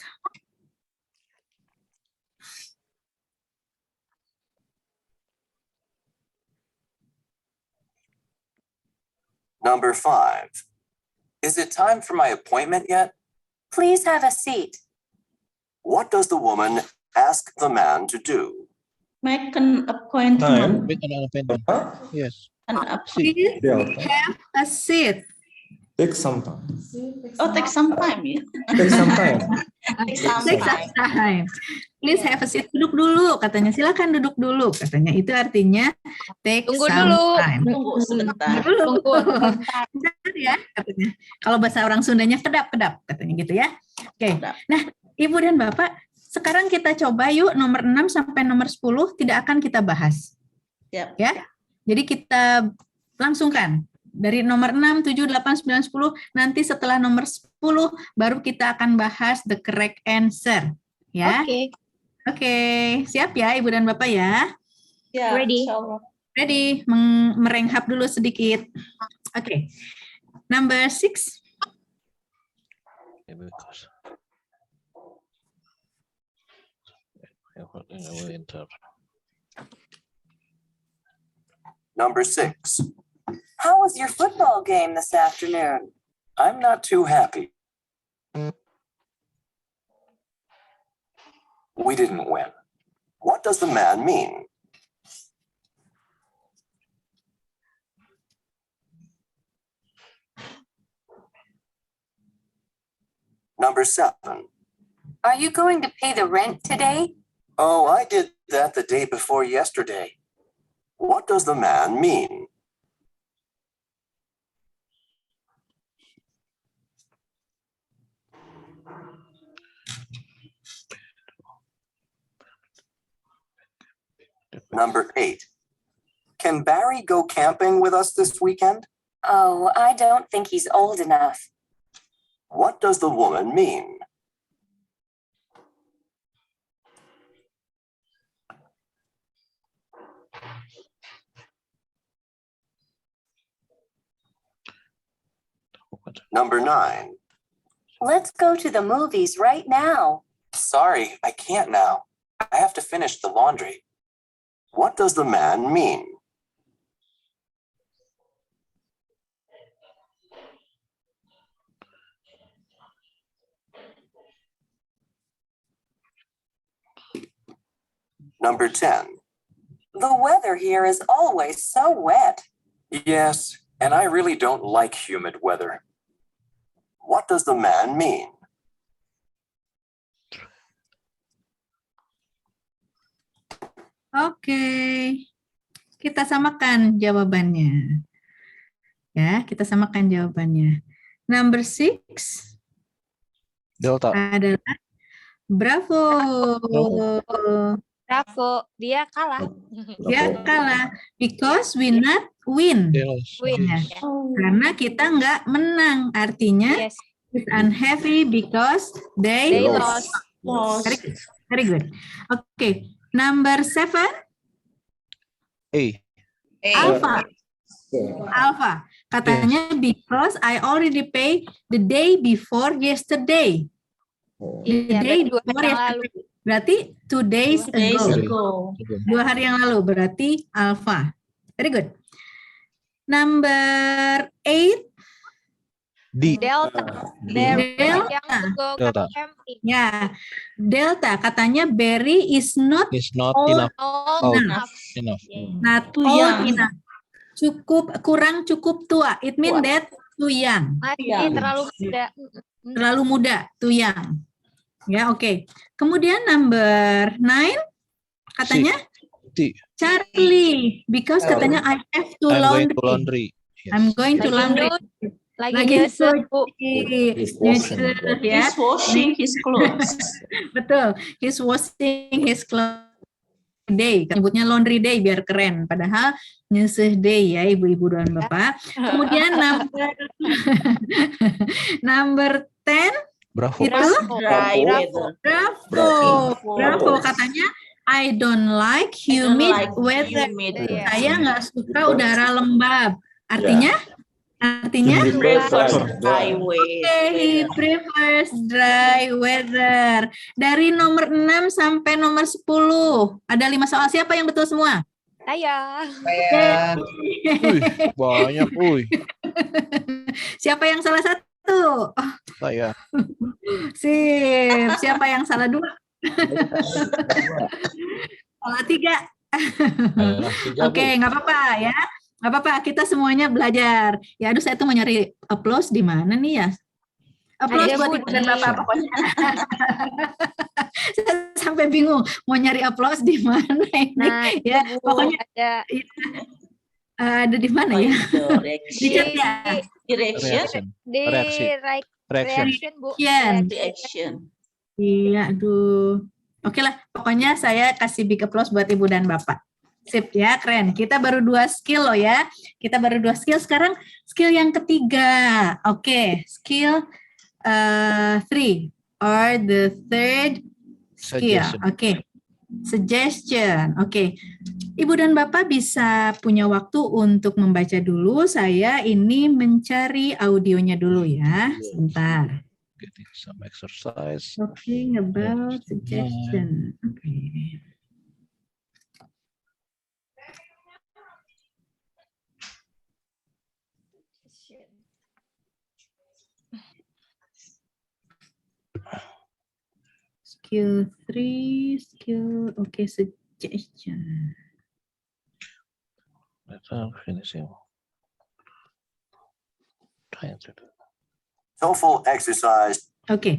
Number 5. Is it time for my appointment yet? Please have a seat. What does the woman ask the man to do? Make an appointment. Make an appointment. Yes. An app. Please Delta. have a seat. Take some time. Oh, take some time ya. Take some time. Take some Take time. some time. Please have a seat. Duduk dulu, katanya. Silakan duduk dulu, katanya. Itu artinya take Tunggu some dulu. time. Tunggu sebentar. Dulu. Tunggu. Bentar ya, katanya. Kalau bahasa orang Sundanya kedap-kedap, katanya gitu ya. Oke. Kedap. Nah, Ibu dan Bapak, sekarang kita coba yuk nomor 6 sampai nomor 10 tidak akan kita bahas. Yap. Ya. Jadi kita langsungkan. Dari nomor 6, 7, 8, 9, 10, nanti setelah nomor 10 baru kita akan bahas the correct answer. Ya. Oke. Oke, siap ya Ibu dan Bapak ya? Ya, Ready. insyaallah. Ready, merenghap dulu sedikit. Oke. Number 6. Because I will enter. Number 6. How was your football game this afternoon? I'm not too happy. We didn't win. What does the man mean? Number 7. Are you going to pay the rent today? Oh, I did that the day before yesterday. What does the man mean? Number 8. Can Barry go camping with us this weekend? Oh, I don't think he's old enough. What does the woman mean? Number 9. Let's go to the movies right now. Sorry, I can't now. I have to finish the laundry. What does the man mean? Number 10. The weather here is always so wet. Yes, and I really don't like humid weather. What does the man mean? Oke, kita samakan jawabannya. Ya, kita samakan jawabannya. Number 6 Delta. adalah bravo. Bravo, dia kalah. Dia kalah because we not win. Yes. Win. Ya. Ya. Karena kita nggak menang. Artinya Yes, it's unhappy because they they lost. lost. Very good. Very good. Okay, number 7, A. Alpha. Alpha. Katanya because I already pay the day before yesterday. The Iya, day berarti 2 before hari yang lalu. yesterday. Berarti 2 days ago. 2 hari yang lalu berarti alpha. Very good. Number 8, D. Delta. There Delta. yang go Delta. camping. Ya, delta katanya Barry is not Is not old enough. Oh, enough. Enough. Not old enough. Cukup tua. It mean that too young. masih terlalu muda. Terlalu muda, too young. Ya, oke. Kemudian number 9 katanya T. Charlie because katanya I have to I'm going to laundry. laundry. Yes. I'm going to laundry. Lagi nyusun, Bu. Nyusun, ya. washing his clothes. Betul. He's washing his clothes day. Nyebutnya laundry day biar keren. Padahal nyusuh day ya ibu-ibu dan bapak. Kemudian number 10 Bravo. itu Dry weather. bravo katanya I don't like humid weather. Saya nggak suka udara lembab. Artinya Dry he prefers dry weather. Dari nomor 6 sampai nomor 10 ada 5 soal. Siapa yang betul semua? Saya. Wih, banyak. Wih, Siapa yang salah satu? saya. Sip. Siapa yang salah 2? Salah 3. Oke, nggak apa-apa ya. Nggak apa-apa, kita semuanya belajar. Ya, aduh saya tuh mau nyari applause di mana nih ya? Applause Ada, buat Bu, ibu dan di- bapak pokoknya. Saya sampai bingung mau nyari applause di mana ini. Nah, itu, Ya, Bu, pokoknya ada ada di mana ya? Di chat ya. Reaction. di Reaksi. Reaction. reaction, Bu. Reaction. Iya, aduh. Oke lah, pokoknya saya kasih big applause buat ibu dan bapak. Sip ya, keren. Kita baru 2 skill loh ya. Kita baru 2 skill. Sekarang skill yang ketiga. Oke, skill 3 or the third skill. Suggestion. Oke. Suggestion. Oke. Ibu dan Bapak bisa punya waktu untuk membaca dulu. Saya ini mencari audionya dulu ya. Sebentar. Getting some exercise. Talking about suggestion. Oke. skill 3, skill, okay, suggestion. Let's finishing. Trying to do. TOEFL exercise. Oke,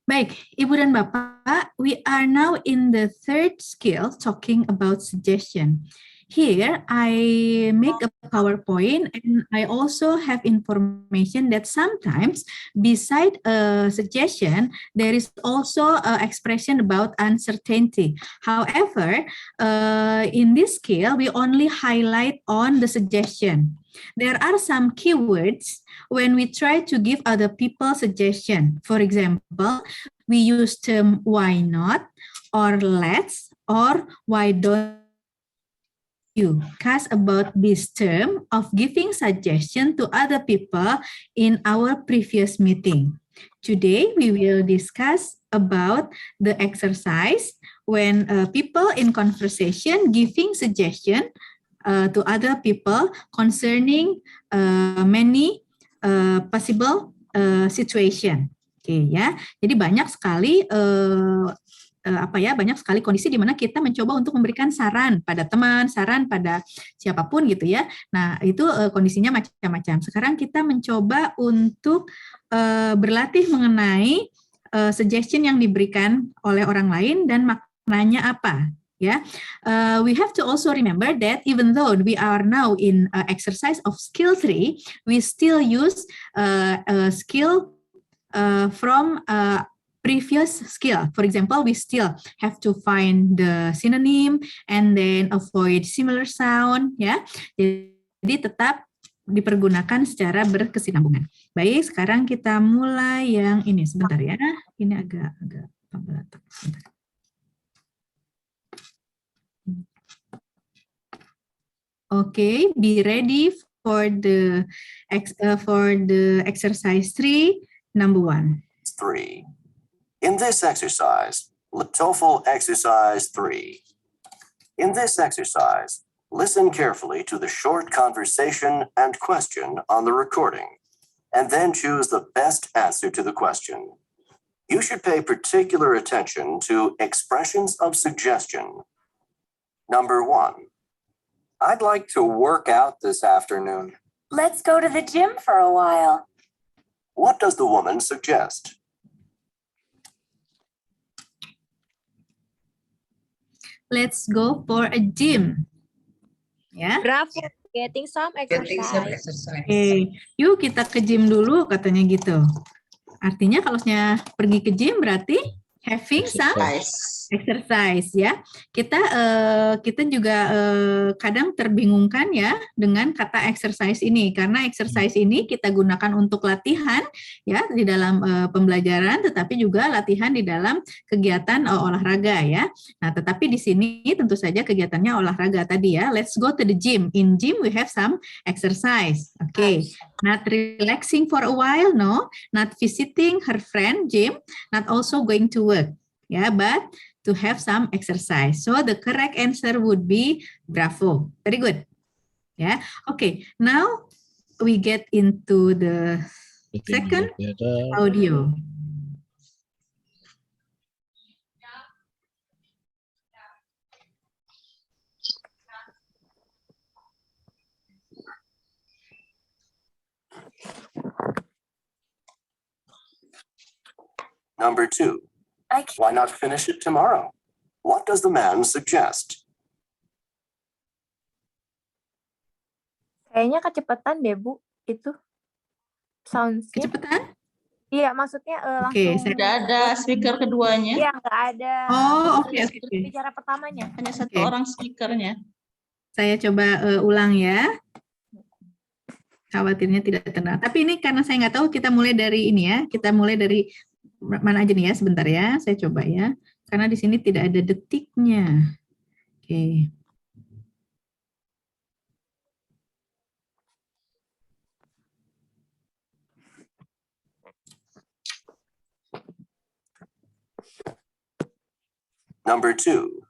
baik, Ibu dan Bapak, we are now in the third skill talking about suggestion. Here, I make a PowerPoint and I also have information that sometimes beside a suggestion, there is also an expression about uncertainty. However, in this skill, we only highlight on the suggestion. There are some keywords when we try to give other people suggestion. For example, we use term why not, or let's, or why don't you. Discuss about this term of giving suggestion to other people in our previous meeting. Today, we will discuss about the exercise when people in conversation giving suggestion to other people concerning many possible situation. Oke, ya. Jadi banyak sekali banyak sekali kondisi di mana kita mencoba untuk memberikan saran pada teman, saran pada siapapun gitu ya. Nah, itu kondisinya macam-macam. Sekarang kita mencoba untuk berlatih mengenai suggestion yang diberikan oleh orang lain dan maknanya apa. Ya, we have to also remember that even though we are now in exercise of skill 3, we still use skill from previous skill. For example, we still have to find the synonym and then avoid similar sound. Ya, jadi tetap dipergunakan secara berkesinambungan. Baik, sekarang kita mulai yang ini sebentar ya. Ini agak pembelatak. Okay, be ready for the exercise 3, number 1. 3. In this exercise, TOEFL exercise 3. In this exercise, listen carefully to the short conversation and question on the recording, and then choose the best answer to the question. You should pay particular attention to expressions of suggestion. Number 1. I'd like to work out this afternoon. Let's go to the gym for a while. What does the woman suggest? Let's go for a gym. Ya. Bravo, getting some exercise. Oke, yuk kita ke gym dulu katanya gitu. Artinya kalau pergi ke gym berarti having some exercise ya. Kita juga kadang terbingungkan ya dengan kata exercise ini karena exercise ini kita gunakan untuk latihan ya di dalam pembelajaran tetapi juga latihan di dalam kegiatan olahraga ya. Nah, tetapi di sini tentu saja kegiatannya olahraga tadi ya. Let's go to the gym. In gym we have some exercise. Okay. Not relaxing for a while, no. Not visiting her friend gym, not also going to work. Yeah, but to have some exercise. So the correct answer would be bravo. Very good. Yeah. Okay. Now we get into the second audio. Number 2. Why not finish it tomorrow? What does the man suggest? Kayaknya kecepatan deh, Bu. Itu sounds kecepatan? Iya, maksudnya Oke, langsung. Tidak ada speaker keduanya. Iya, nggak ada. Oh, oke. Bicara pertamanya. Hanya satu orang speakernya. Saya coba ulang ya. Khawatirnya tidak tenang. Tapi ini karena saya nggak tahu, kita mulai dari ini ya. Kita mulai dari mana aja nih ya, sebentar ya. Saya coba ya. Karena di sini tidak ada detiknya. Oke. Number 2.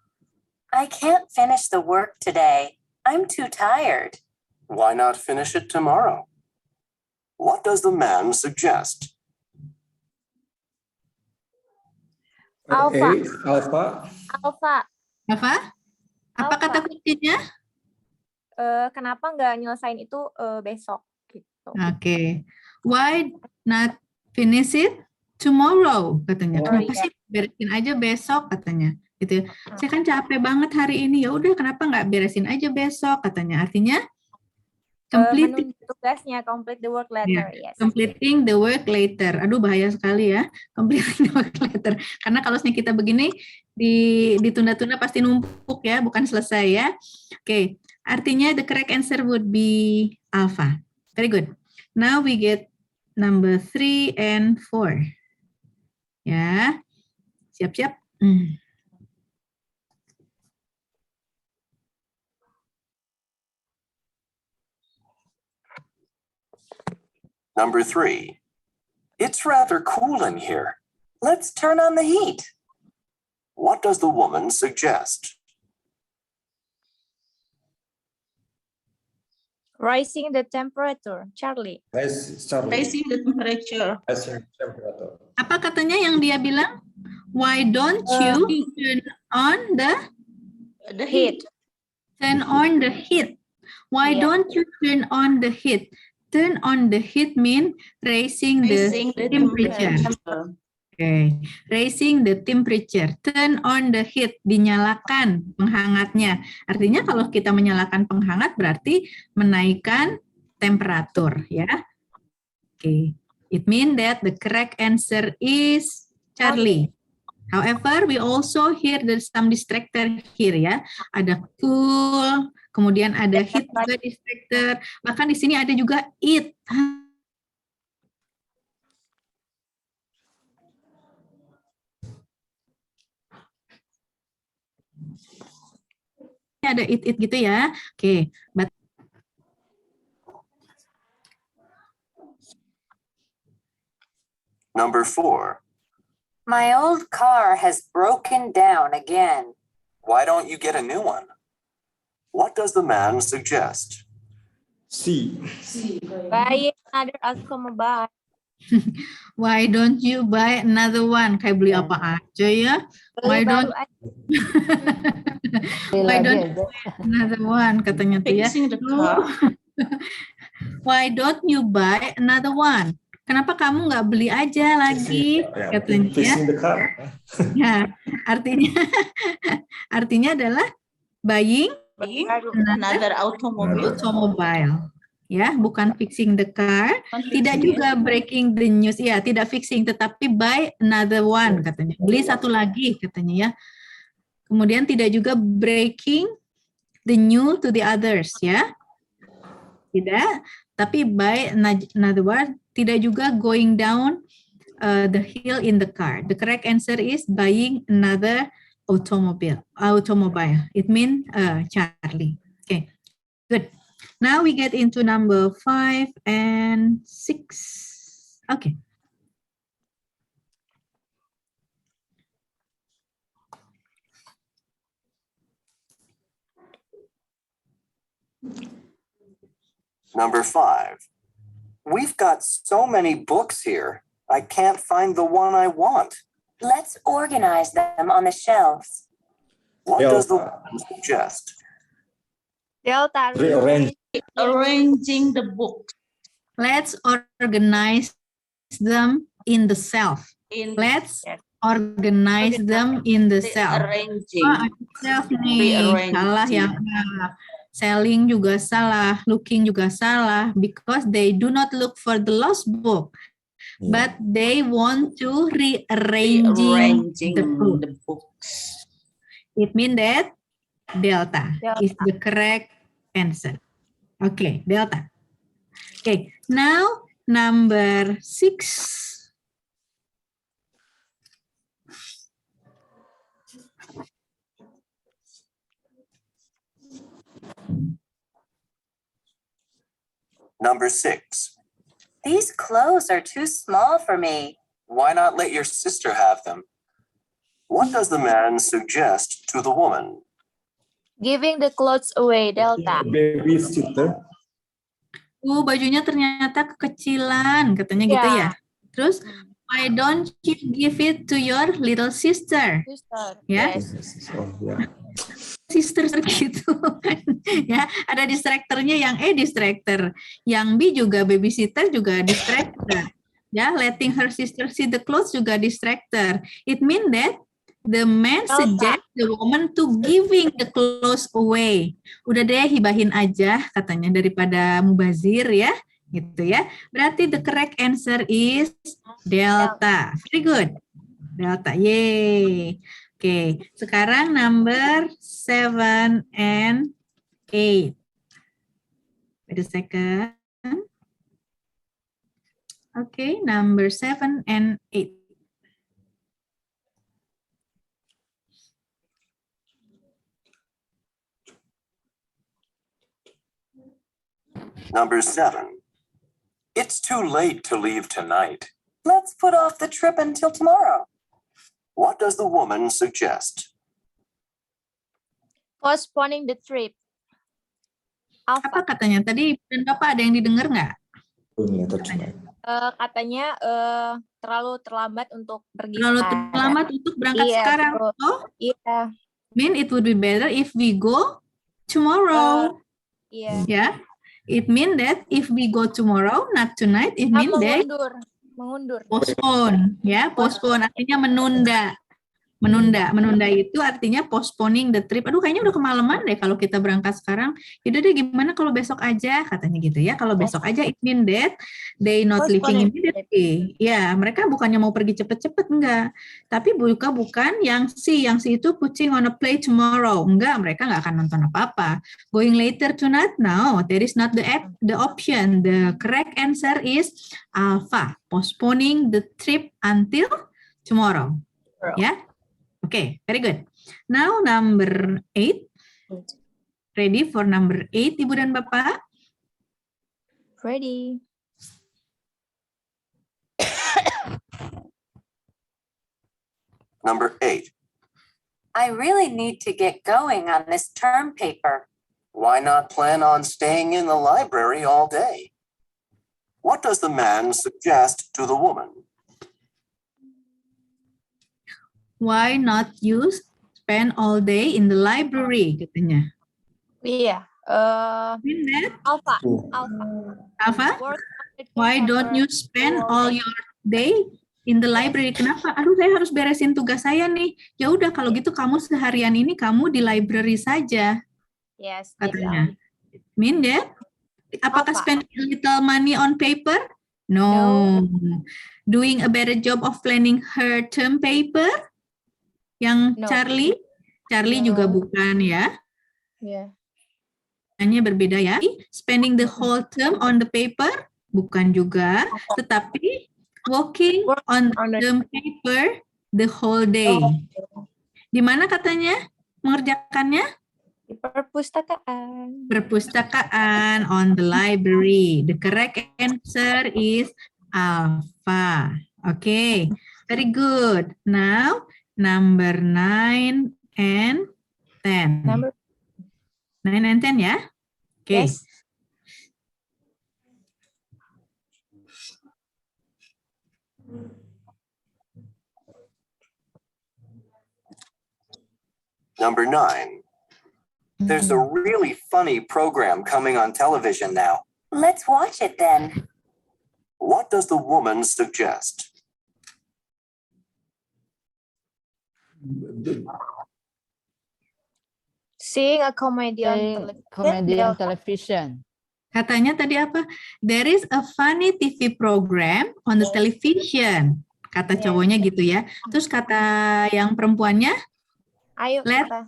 I can't finish the work today. I'm too tired. Why not finish it tomorrow? What does the man suggest? Alpha. Alpha. Alpha. Apa? Apa kata kuncinya? Kenapa nggak nyelesain itu besok gitu. Oke. Why not finish it tomorrow katanya. Kenapa iya. sih beresin aja besok katanya. Gitu. Saya kan capek banget hari ini. Ya udah kenapa nggak beresin aja besok katanya. Artinya completing Menunda tugasnya, complete the work later. Yes. completing the work later. Aduh bahaya sekali ya, completing the work later. Karena kalau kita begini ditunda-tunda pasti numpuk ya, bukan selesai ya. Oke, artinya the correct answer would be alpha. Very good. Now we get number 3 and 4. Ya, siap-siap. Number 3. It's rather cool in here. Let's turn on the heat. What does the woman suggest? Rising the temperature, Charlie. Raising the temperature. Apa katanya yang dia bilang? Why don't you turn on the Heat. Turn on the heat. Why Yeah. don't you turn on the heat? Turn on the heat mean raising the temperature. Okay. Raising the temperature. Turn on the heat. Dinyalakan penghangatnya. Artinya kalau kita menyalakan penghangat berarti menaikkan temperatur ya. Okay. It means that the correct answer is Charlie. However, we also hear there's some distractor here ya. Ada cool, kemudian ada heat juga distractor. Bahkan di sini ada juga it. Ada it gitu ya. Oke, but Number 4. My old car has broken down again. Why don't you get a new one? What does the man suggest? C. Buy another automobile. why don't you buy another one? Kayak beli apa aja ya? Why don't Why don't you buy another one katanya tuh ya. Fixing the car. Why don't you buy another one? Kenapa kamu nggak beli aja lagi katanya ya? Fixing the car. Ya, artinya adalah buying Another automobile. Ya, bukan fixing the car, tidak juga breaking the news. Ya, tidak fixing tetapi buy another one katanya. Beli satu lagi katanya ya. Kemudian tidak juga breaking the news to the others ya. Tidak, tapi buy another one, tidak juga going down the hill in the car. The correct answer is buying another automobile. It means Charlie. Okay, good. Now we get into number 5 and 6. Okay. Number 5. We've got so many books here. I can't find the one I want. Let's organize them on the shelves. What Yeah. does the woman suggest? Delta. Rearrange. Arranging the book Let's organize them in the shelf. in Let's organize them in the shelf. arranging. Shelf nih, Rearranging. salah ya. Selling juga salah, looking juga salah, because they do not look for the lost book, but they want to rearranging the book. the books. It means that delta is the correct answer. Okay, delta. Okay, now number 6. Number 6. These clothes are too small for me. Why not let your sister have them? What does the man suggest to the woman? Giving the clothes away, Delta. Babysitter. Bajunya ternyata kekecilan, katanya gitu ya. Terus Why don't you give it to your little sister? Sister. Ya, Yes. Oh, yeah. sister gitu. Ya, ada distractornya yang distractor, yang B juga babysitter juga distractor. Ya, letting her sister see the clothes juga distractor. It mean that the man suggest the woman to giving the clothes away. Udah deh, hibahin aja katanya daripada mubazir ya, gitu ya. Berarti the correct answer is delta. Very good. Delta. Yay. Oke, sekarang number 7 and 8. Wait a second. Okay, number 7 and 8. Number 7. It's too late to leave tonight. Let's put off the trip until tomorrow. What does the woman suggest? Postponing the trip. Apa Alpha. katanya? Tadi Ibu dan Bapak ada yang didengar nggak? Later tonight. Katanya terlalu terlambat untuk pergi Terlalu sekarang. terlambat untuk berangkat Iya, sekarang. betul. Oh, Iya. mean it would be better if we go tomorrow. Iya. Ya, it mean that if we go tomorrow, not tonight, it mean that Mengundur. postpone. Ya, postpone artinya menunda. Menunda itu artinya postponing the trip. Aduh, kayaknya udah kemalaman deh kalau kita berangkat sekarang. Yaudah deh, gimana kalau besok aja, katanya gitu ya. Kalau besok aja, it mean that they not leaving immediately. Ya, mereka bukannya mau pergi cepet-cepet, enggak. Tapi bukan yang si itu putting on a play tomorrow. Enggak, mereka nggak akan nonton apa-apa. Going later tonight? No, there is not the option. The correct answer is alpha, postponing the trip until tomorrow. Ya. Okay, very good. Now number 8. Ready for number 8, Ibu dan Bapak? Ready. Number 8. I really need to get going on this term paper. Why not plan on staying in the library all day? What does the man suggest to the woman? Why not you spend all day in the library, katanya. Iya. Mean that, Alpha. Oh. Alpha? Work on the Why paper. don't you spend all your day in the library? Kenapa? Aduh, saya harus beresin tugas saya nih. Ya udah, kalau gitu kamu seharian ini kamu di library saja, Yes. katanya. Mean that? Apakah Apa? spend a little money on paper? No. Doing a better job of planning her term paper? Yang No. Charlie No. juga bukan ya. Iya. Hanya berbeda ya. Spending the whole term on the paper? Bukan juga. Tetapi working on on the- the paper the whole day. Di mana katanya mengerjakannya? Di perpustakaan. Perpustakaan, on the library. The correct answer is alpha. Okay, very good. Now, number 9 and 10. Number 9 and 10 ya? Okay. Yes. Number 9. There's a really funny program coming on television now. Let's watch it then. What does the woman suggest? Seeing a comedy on Comedy on television. television. Katanya tadi apa? There is a funny TV program on the television. Kata cowoknya gitu ya. Terus kata yang perempuannya, Ayo Let- kita.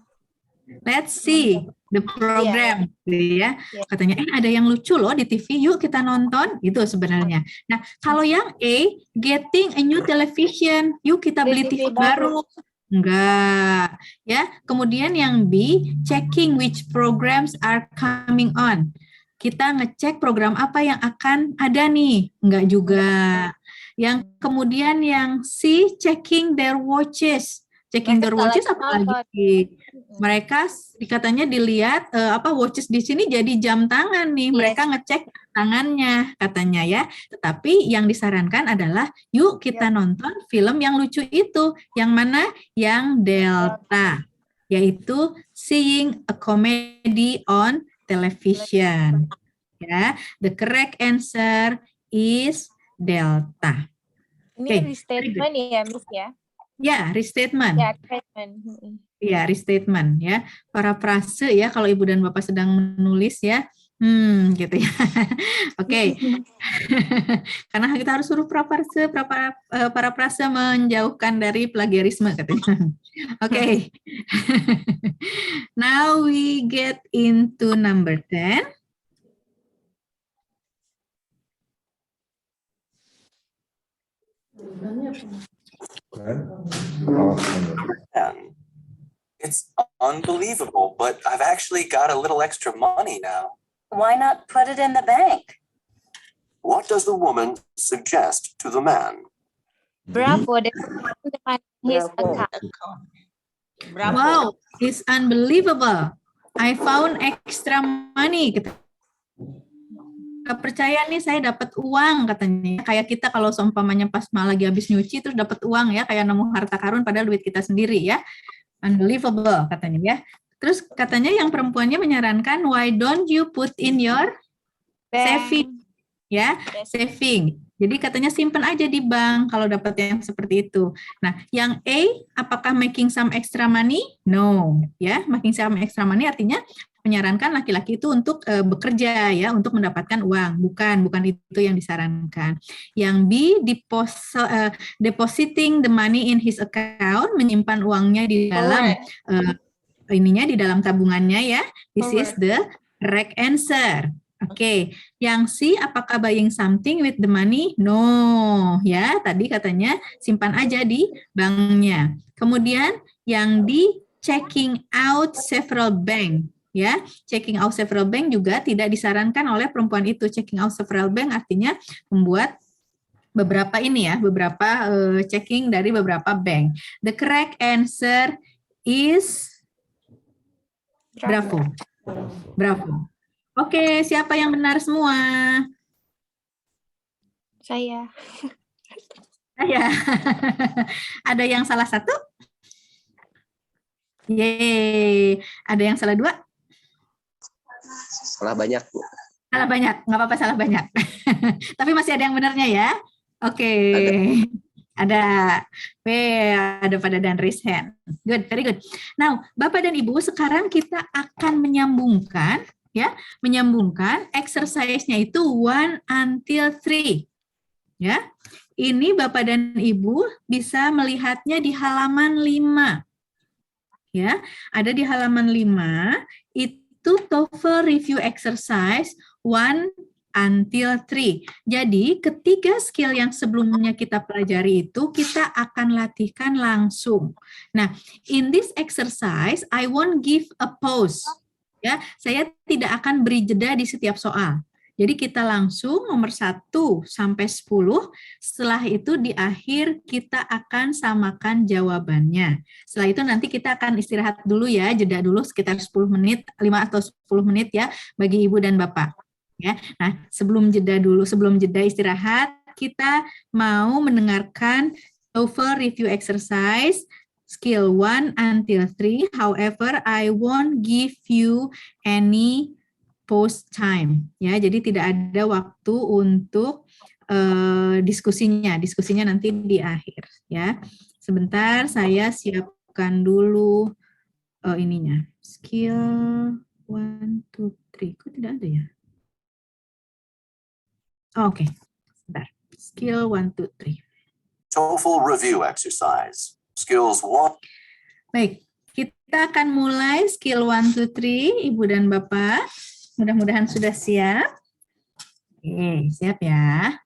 let's see the program. Gitu ya. Iya. Katanya, ada yang lucu loh di TV, yuk kita nonton. Itu sebenarnya. Nah, kalau yang A, getting a new television. Yuk kita beli TV baru. Enggak. Ya, kemudian yang B, checking which programs are coming on. Kita ngecek program apa yang akan ada nih. Enggak juga. Yang kemudian yang C, checking their watches. Checking their Mereka watches lagi apalagi. Mereka katanya dilihat watches di sini jadi jam tangan nih. Yes. Mereka ngecek tangannya katanya ya. Tetapi yang disarankan adalah yuk kita nonton film yang lucu itu. Yang mana? Yang Delta, yaitu Seeing a Comedy on Television. Ya, the correct answer is Delta. Ini Okay, restatement ya, Miss ya? Ya, restatement. Ya, restatement. Ya, restatement ya. Parafrase ya kalau Ibu dan Bapak sedang menulis ya. Gitu ya. Oke. Karena kita harus suruh parafrase menjauhkan dari plagiarisme katanya. Oke. Now we get into number 10. And It's unbelievable, but I've actually got a little extra money now. Why not put it in the bank? what does the woman suggest to the man? Bravo, that's his account. Bravo. Wow, it's unbelievable. I found extra money. Gak percaya nih saya dapat uang katanya. Kayak kita kalau seumpamanya pas lagi habis nyuci terus dapat uang ya, kayak nemu harta karun padahal duit kita sendiri ya. Unbelievable katanya ya. Terus katanya yang perempuannya menyarankan, why don't you put in your saving ya, saving. Jadi katanya simpan aja di bank kalau dapat yang seperti itu. Nah, yang A, apakah making some extra money? No, ya, making some extra money artinya menyarankan laki-laki itu untuk bekerja ya, untuk mendapatkan uang. Bukan itu yang disarankan. Yang B, depositing the money in his account, menyimpan uangnya di dalam di dalam tabungannya ya. This is the correct answer. Oke, yang C, apakah buying something with the money? No, ya, tadi katanya simpan aja di banknya. Kemudian yang D, checking out several bank, ya, checking out several bank juga tidak disarankan oleh perempuan itu. Checking out several bank artinya membuat beberapa checking dari beberapa bank. The correct answer is Bravo. Oke, siapa yang benar semua? Saya. Ada yang salah satu? Yeay. Ada yang salah dua? Salah banyak, Bu. Salah banyak, nggak apa-apa salah banyak. Tapi masih ada yang benarnya ya? Oke. Ada pada dan raise hand. Good, very good. Now, Bapak dan Ibu, sekarang kita akan menyambungkan exercise-nya itu 1 until 3. Ya. Ini Bapak dan Ibu bisa melihatnya di halaman 5. Ya, ada di halaman 5 itu TOEFL review exercise 1 until 3. Jadi, ketiga skill yang sebelumnya kita pelajari itu kita akan latihkan langsung. Nah, in this exercise I won't give a pause. Ya, saya tidak akan beri jeda di setiap soal. Jadi kita langsung nomor 1 sampai 10, setelah itu di akhir kita akan samakan jawabannya. Setelah itu nanti kita akan istirahat dulu ya, jeda dulu sekitar 10 menit, 5 atau 10 menit ya bagi Ibu dan Bapak. Ya. Nah, sebelum jeda istirahat, kita mau mendengarkan TOEFL review exercise skill 1 until 3. However, I won't give you any post time ya, jadi tidak ada waktu untuk diskusinya nanti di akhir ya. Sebentar saya siapkan dulu ininya, skill 1, 2, 3, kok tidak ada ya? Oke, sebentar, skill 1, 2, 3. TOEFL review exercise. Skills 1. Baik, kita akan mulai skill 1, 2, 3, Ibu dan Bapak. Mudah-mudahan sudah siap. Oke, siap ya.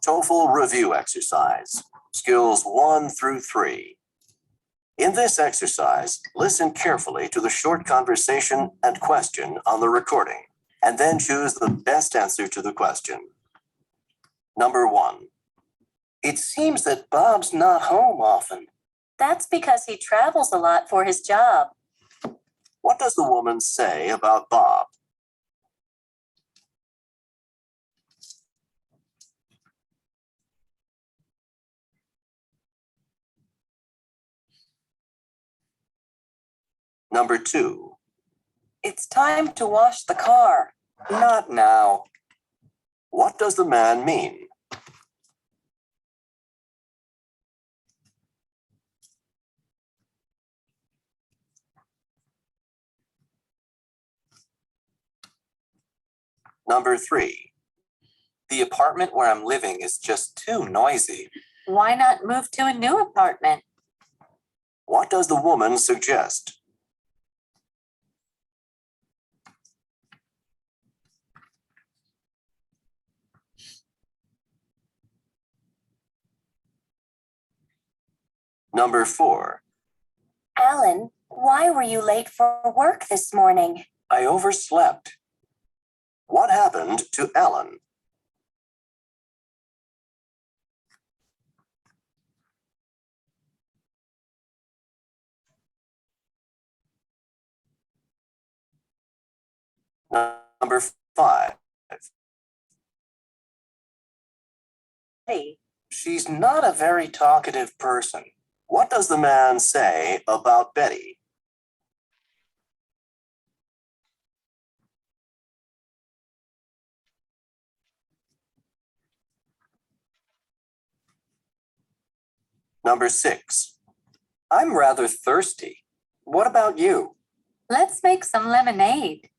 TOEFL review exercise. Skills 1 through 3. In this exercise, listen carefully to the short conversation and question on the recording, and then choose the best answer to the question. Number 1. It seems that Bob's not home often. That's because he travels a lot for his job. What does the woman say about Bob? Number 2. It's time to wash the car. Not now. What does the man mean? Number 3. The apartment where I'm living is just too noisy. Why not move to a new apartment? What does the woman suggest? Number 4. Alan, why were you late for work this morning? I overslept. What happened to Ellen? Number 5. Hey, She's not a very talkative person. What does the man say about Betty? Number 6. I'm rather thirsty. What about you? let's make some lemonade.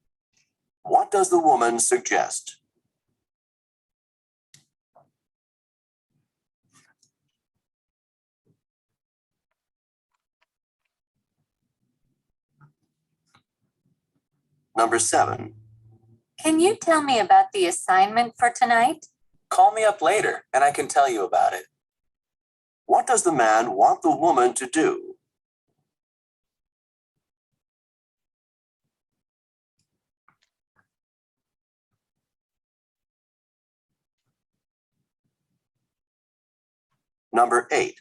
What does the woman suggest? Number 7. Can you tell me about the assignment for tonight? Call me up later and I can tell you about it. What does the man want the woman to do? Number 8.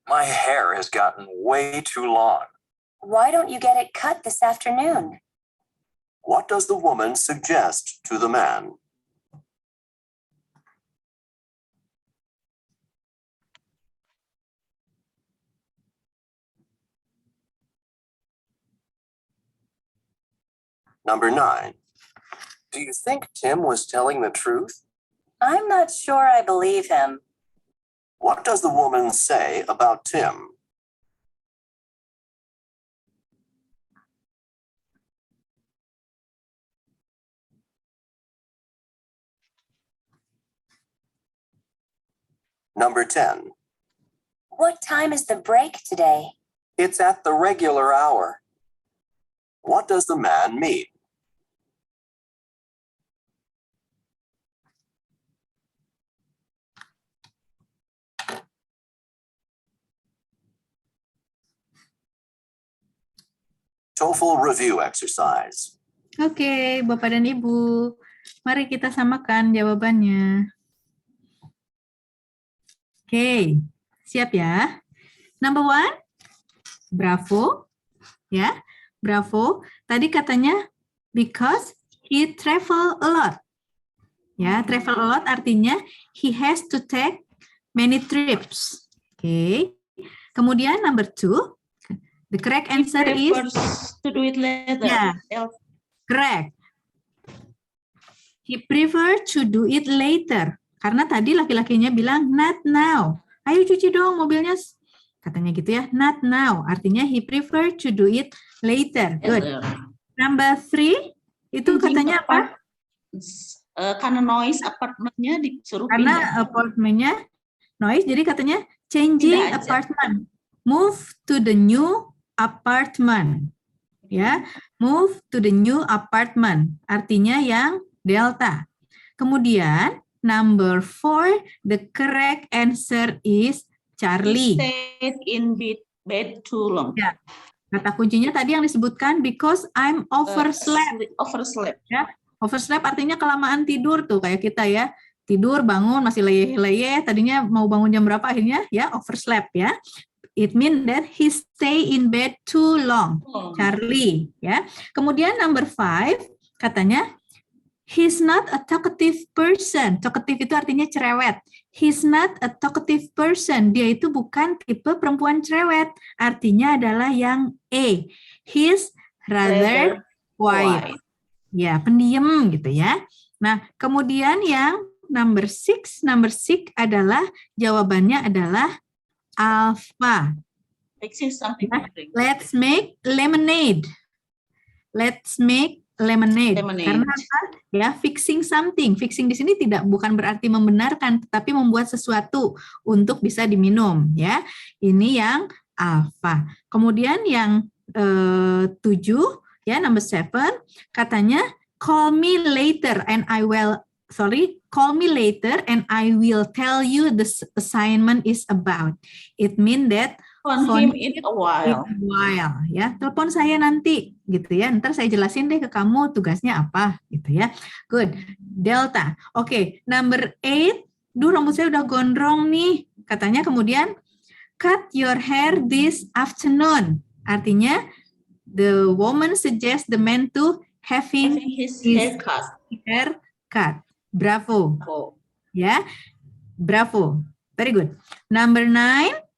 My hair has gotten way too long. Why don't you get it cut this afternoon? What does the woman suggest to the man? Number 9. Do you think Tim was telling the truth? I'm not sure I believe him. What does the woman say about Tim? Number 10. What time is the break today? It's at the regular hour. What does the man mean? TOEFL review exercise. Oke, Bapak dan Ibu, mari kita samakan jawabannya. Oke, siap ya? Number 1, bravo, ya, bravo. Tadi katanya because he travel a lot. Ya, travel a lot artinya he has to take many trips. Oke. Kemudian number 2, the correct answer is to do it later. Yeah. correct. He prefer to do it later. Karena tadi laki-lakinya bilang not now. Ayo cuci dong mobilnya. Katanya gitu ya, not now. Artinya he prefer to do it later. Good. Number 3, itu katanya apa? Karena noise apartemennya disuruh Karena pindah. apartemennya noise, jadi katanya changing Pindah aja. apartment. Move to the new apartment. Ya, move to the new apartment. Artinya yang delta. Kemudian number 4, the correct answer is Charlie. Stayed in bed too long. Ya. Kata kuncinya tadi yang disebutkan because I'm overslept. Overslept. Ya. Overslept artinya kelamaan tidur tuh kayak kita ya. tidur, bangun, masih leyeh-leyeh, tadinya mau bangun jam berapa akhirnya? Ya, overslept ya. It means that he stay in bed too long. Charlie, ya. Kemudian number 5, katanya, he's not a talkative person. Talkative itu artinya cerewet. He's not a talkative person. Dia itu bukan tipe perempuan cerewet. Artinya adalah yang A. He's rather quiet. Ya, pendiam gitu ya. Nah, kemudian yang number 6 adalah jawabannya adalah alpha. Fixing something. Let's make lemonade. Let's make lemonade. Karena apa? Ya, fixing something. Fixing di sini bukan berarti membenarkan, tetapi membuat sesuatu untuk bisa diminum. Ya, ini yang alpha. Kemudian yang 7, ya, number 7, katanya call me later and I will tell you the assignment is about. It means that Phone him in a while. Ya, telepon saya nanti gitu ya. Ntar saya jelasin deh ke kamu tugasnya apa gitu ya. Good. Delta. Oke, number 8. Rambut saya udah gondrong nih. Katanya kemudian cut your hair this afternoon. Artinya the woman suggests the man to having his haircut. Bravo. Ya. Bravo. Very good. Number 9.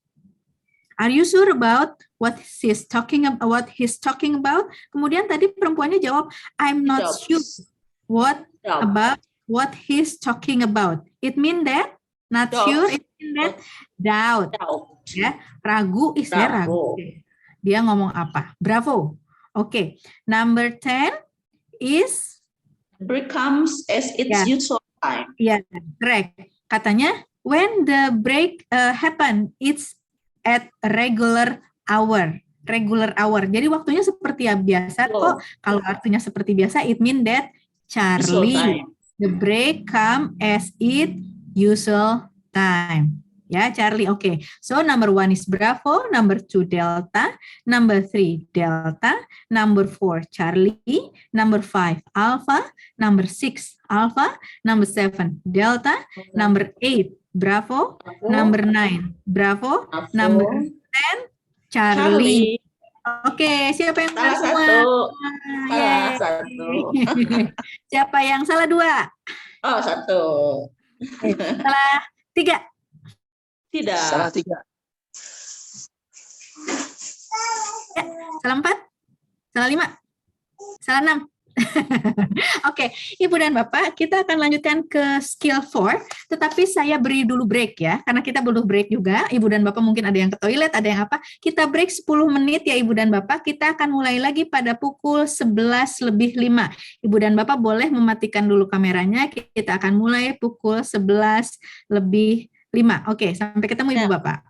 Are you sure about what he's talking about? Kemudian tadi perempuannya jawab, I'm not sure about what he's talking about. It means that not sure, it means that doubt. Ya, ragu, istilah ragu. Dia ngomong apa? Bravo. Oke. Number 10 is break comes as its usual time. Ya, correct. Katanya when the break happen, it's at regular hour. Jadi waktunya seperti biasa kok. Kalau artinya seperti biasa, it mean that Charlie, the break come as it usual time. Ya, Charlie. Okay. So number 1 is Bravo, number 2 Delta, number 3 Delta, number 4 Charlie, number 5 Alpha, number 6 Alpha, number 7 Delta, number 8 Bravo, number 9 Bravo, number 10 Charlie. Oke, siapa yang salah semua? Salah satu. Siapa yang salah 2? Oh, 1. Salah 3? Tidak. Salah 3. Ya, salah 4? Salah 5? Salah 6? Oke, Ibu dan Bapak, kita akan lanjutkan ke skill 4, tetapi saya beri dulu break ya, karena kita butuh break juga. Ibu dan Bapak mungkin ada yang ke toilet, ada yang apa. Kita break 10 menit ya Ibu dan Bapak, kita akan mulai lagi pada pukul 11:05. Ibu dan Bapak boleh mematikan dulu kameranya, kita akan mulai pukul 11:05. Oke, sampai ketemu Ibu Bapak.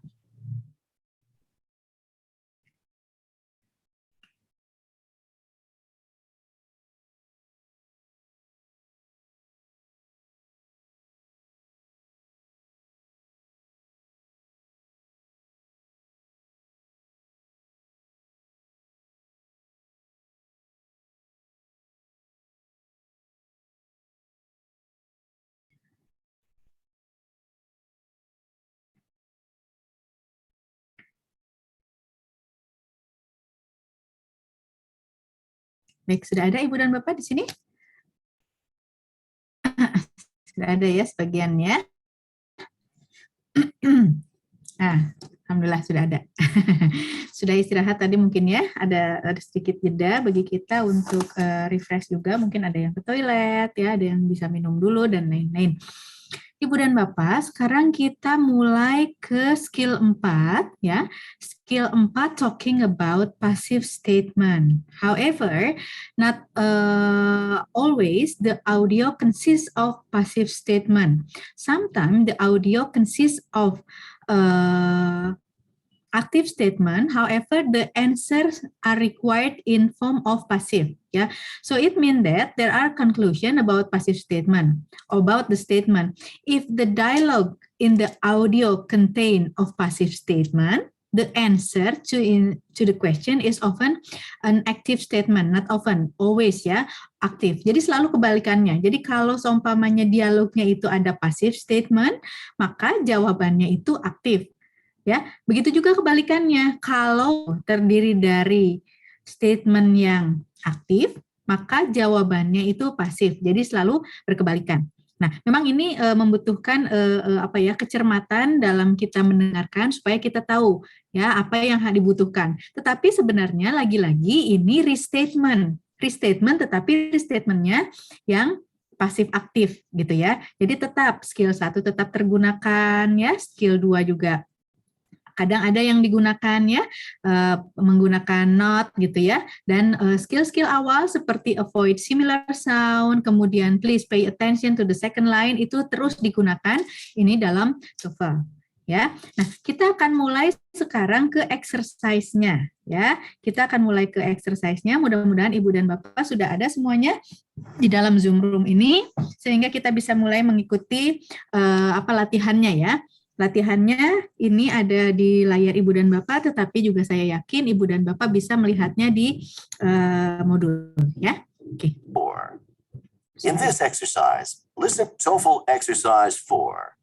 Baik, sudah ada Ibu dan Bapak di sini? Sudah ada ya sebagiannya. Nah, alhamdulillah sudah ada. Sudah istirahat tadi mungkin ya, ada sedikit jeda bagi kita untuk refresh juga, mungkin ada yang ke toilet ya, ada yang bisa minum dulu dan lain-lain. Ibu dan Bapak, sekarang kita mulai ke skill 4 ya. Skill 4 talking about passive statement. However, not always the audio consists of passive statement. Sometimes the audio consists of active statement, however, the answers are required in form of passive. Yeah, so it means that there are conclusions about passive statement, about the statement. If the dialogue in the audio contain of passive statement, the answer to the question is often an active statement, not often, always ya, aktif. Jadi selalu kebalikannya. Jadi kalau seumpamanya dialognya itu ada passive statement, maka jawabannya itu aktif. Ya, begitu juga kebalikannya. Kalau terdiri dari statement yang aktif, maka jawabannya itu pasif. Jadi selalu berkebalikan. Nah, memang ini membutuhkan kecermatan dalam kita mendengarkan supaya kita tahu ya apa yang dibutuhkan. Tetapi sebenarnya lagi-lagi ini restatement, tetapi restatementnya yang pasif aktif gitu ya. Jadi tetap skill 1 tetap tergunakan ya, skill 2 juga kadang ada yang digunakan ya, menggunakan not gitu ya, dan skill-skill awal seperti avoid similar sound, kemudian please pay attention to the second line, itu terus digunakan ini dalam TOEFL ya. Nah, kita akan mulai sekarang ke exercise-nya ya. Kita akan mulai ke exercise-nya, mudah-mudahan Ibu dan Bapak sudah ada semuanya di dalam Zoom room ini, sehingga kita bisa mulai mengikuti latihannya ya. Latihannya ini ada di layar Ibu dan Bapak, tetapi juga saya yakin Ibu dan Bapak bisa melihatnya di modul ya. Oke. In this exercise, listen TOEFL exercise 4.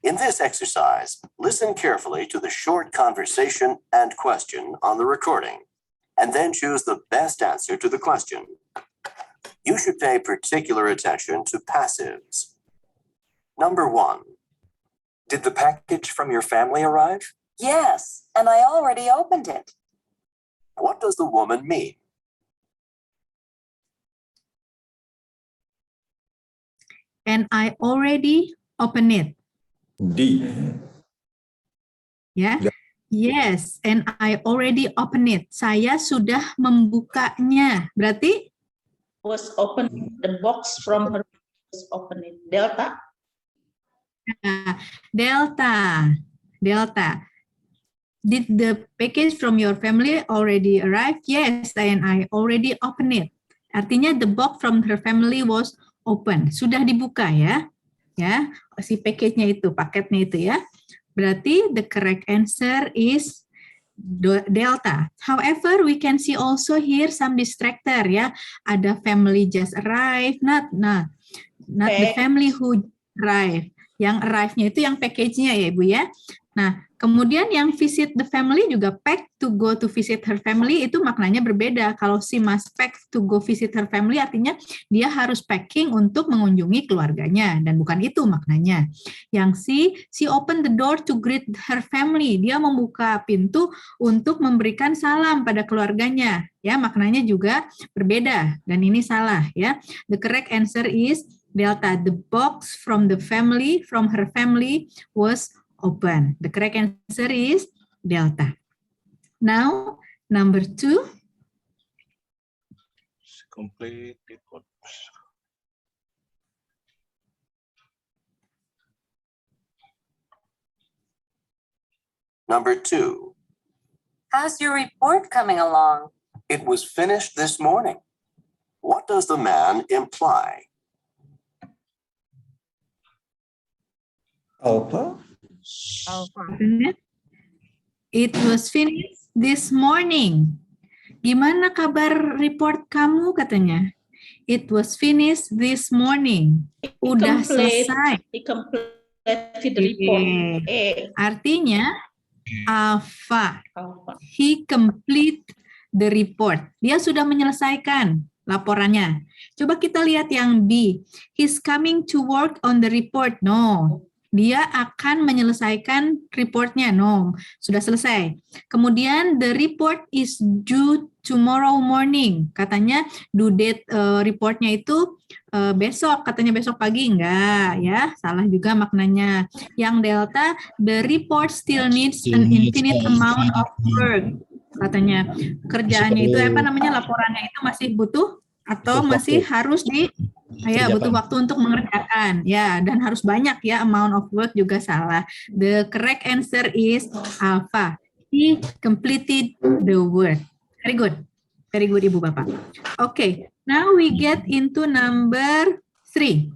In this exercise, listen carefully to the short conversation and question on the recording, and then choose the best answer to the question. You should pay particular attention to passives. Number 1. Did the package from your family arrive? Yes, and I already opened it. What does the woman mean? And I already opened it. D. Ya. Ya. Yes, and I already opened it. Saya sudah membukanya. Berarti Was open the box from her was open it. Delta. Delta. Did the package from your family already arrive? Yes, and I already opened it. Artinya the box from her family was open. Sudah dibuka ya. Ya, si package-nya itu, paketnya itu ya. Berarti the correct answer is Delta. However, we can see also here some distractor ya. Ada family just arrived, not the family who arrived. Yang arrive-nya itu yang package-nya ya Ibu ya. Nah, kemudian yang visit the family juga pack to go to visit her family itu maknanya berbeda. Kalau si must pack to go visit her family artinya dia harus packing untuk mengunjungi keluarganya dan bukan itu maknanya. Yang she open the door to greet her family. Dia membuka pintu untuk memberikan salam pada keluarganya. Ya, maknanya juga berbeda dan ini salah ya. The correct answer is Delta. The box from her family was open. The correct answer is Delta. Now, number 2. Complete report. Number 2. How's your report coming along? It was finished this morning. What does the man imply? Alpha. It was finished this morning. Gimana kabar report kamu katanya? It was finished this morning. Udah selesai. He completed the report. Artinya Alpha. He complete the report. Dia sudah menyelesaikan laporannya. Coba kita lihat yang B. He's coming to work on the report. No. Dia akan menyelesaikan reportnya. No, sudah selesai. Kemudian the report is due tomorrow morning. Katanya due date reportnya itu besok. Katanya besok pagi. Enggak ya, salah juga maknanya. Yang Delta, the report still needs an infinite amount of work. Katanya kerjaannya itu laporannya itu masih butuh atau masih harus butuh waktu untuk mengerjakan ya, dan harus banyak ya, amount of work juga salah. The correct answer is Alpha. He completed the work. Very good Ibu Bapak. Okay, now we get into number 3.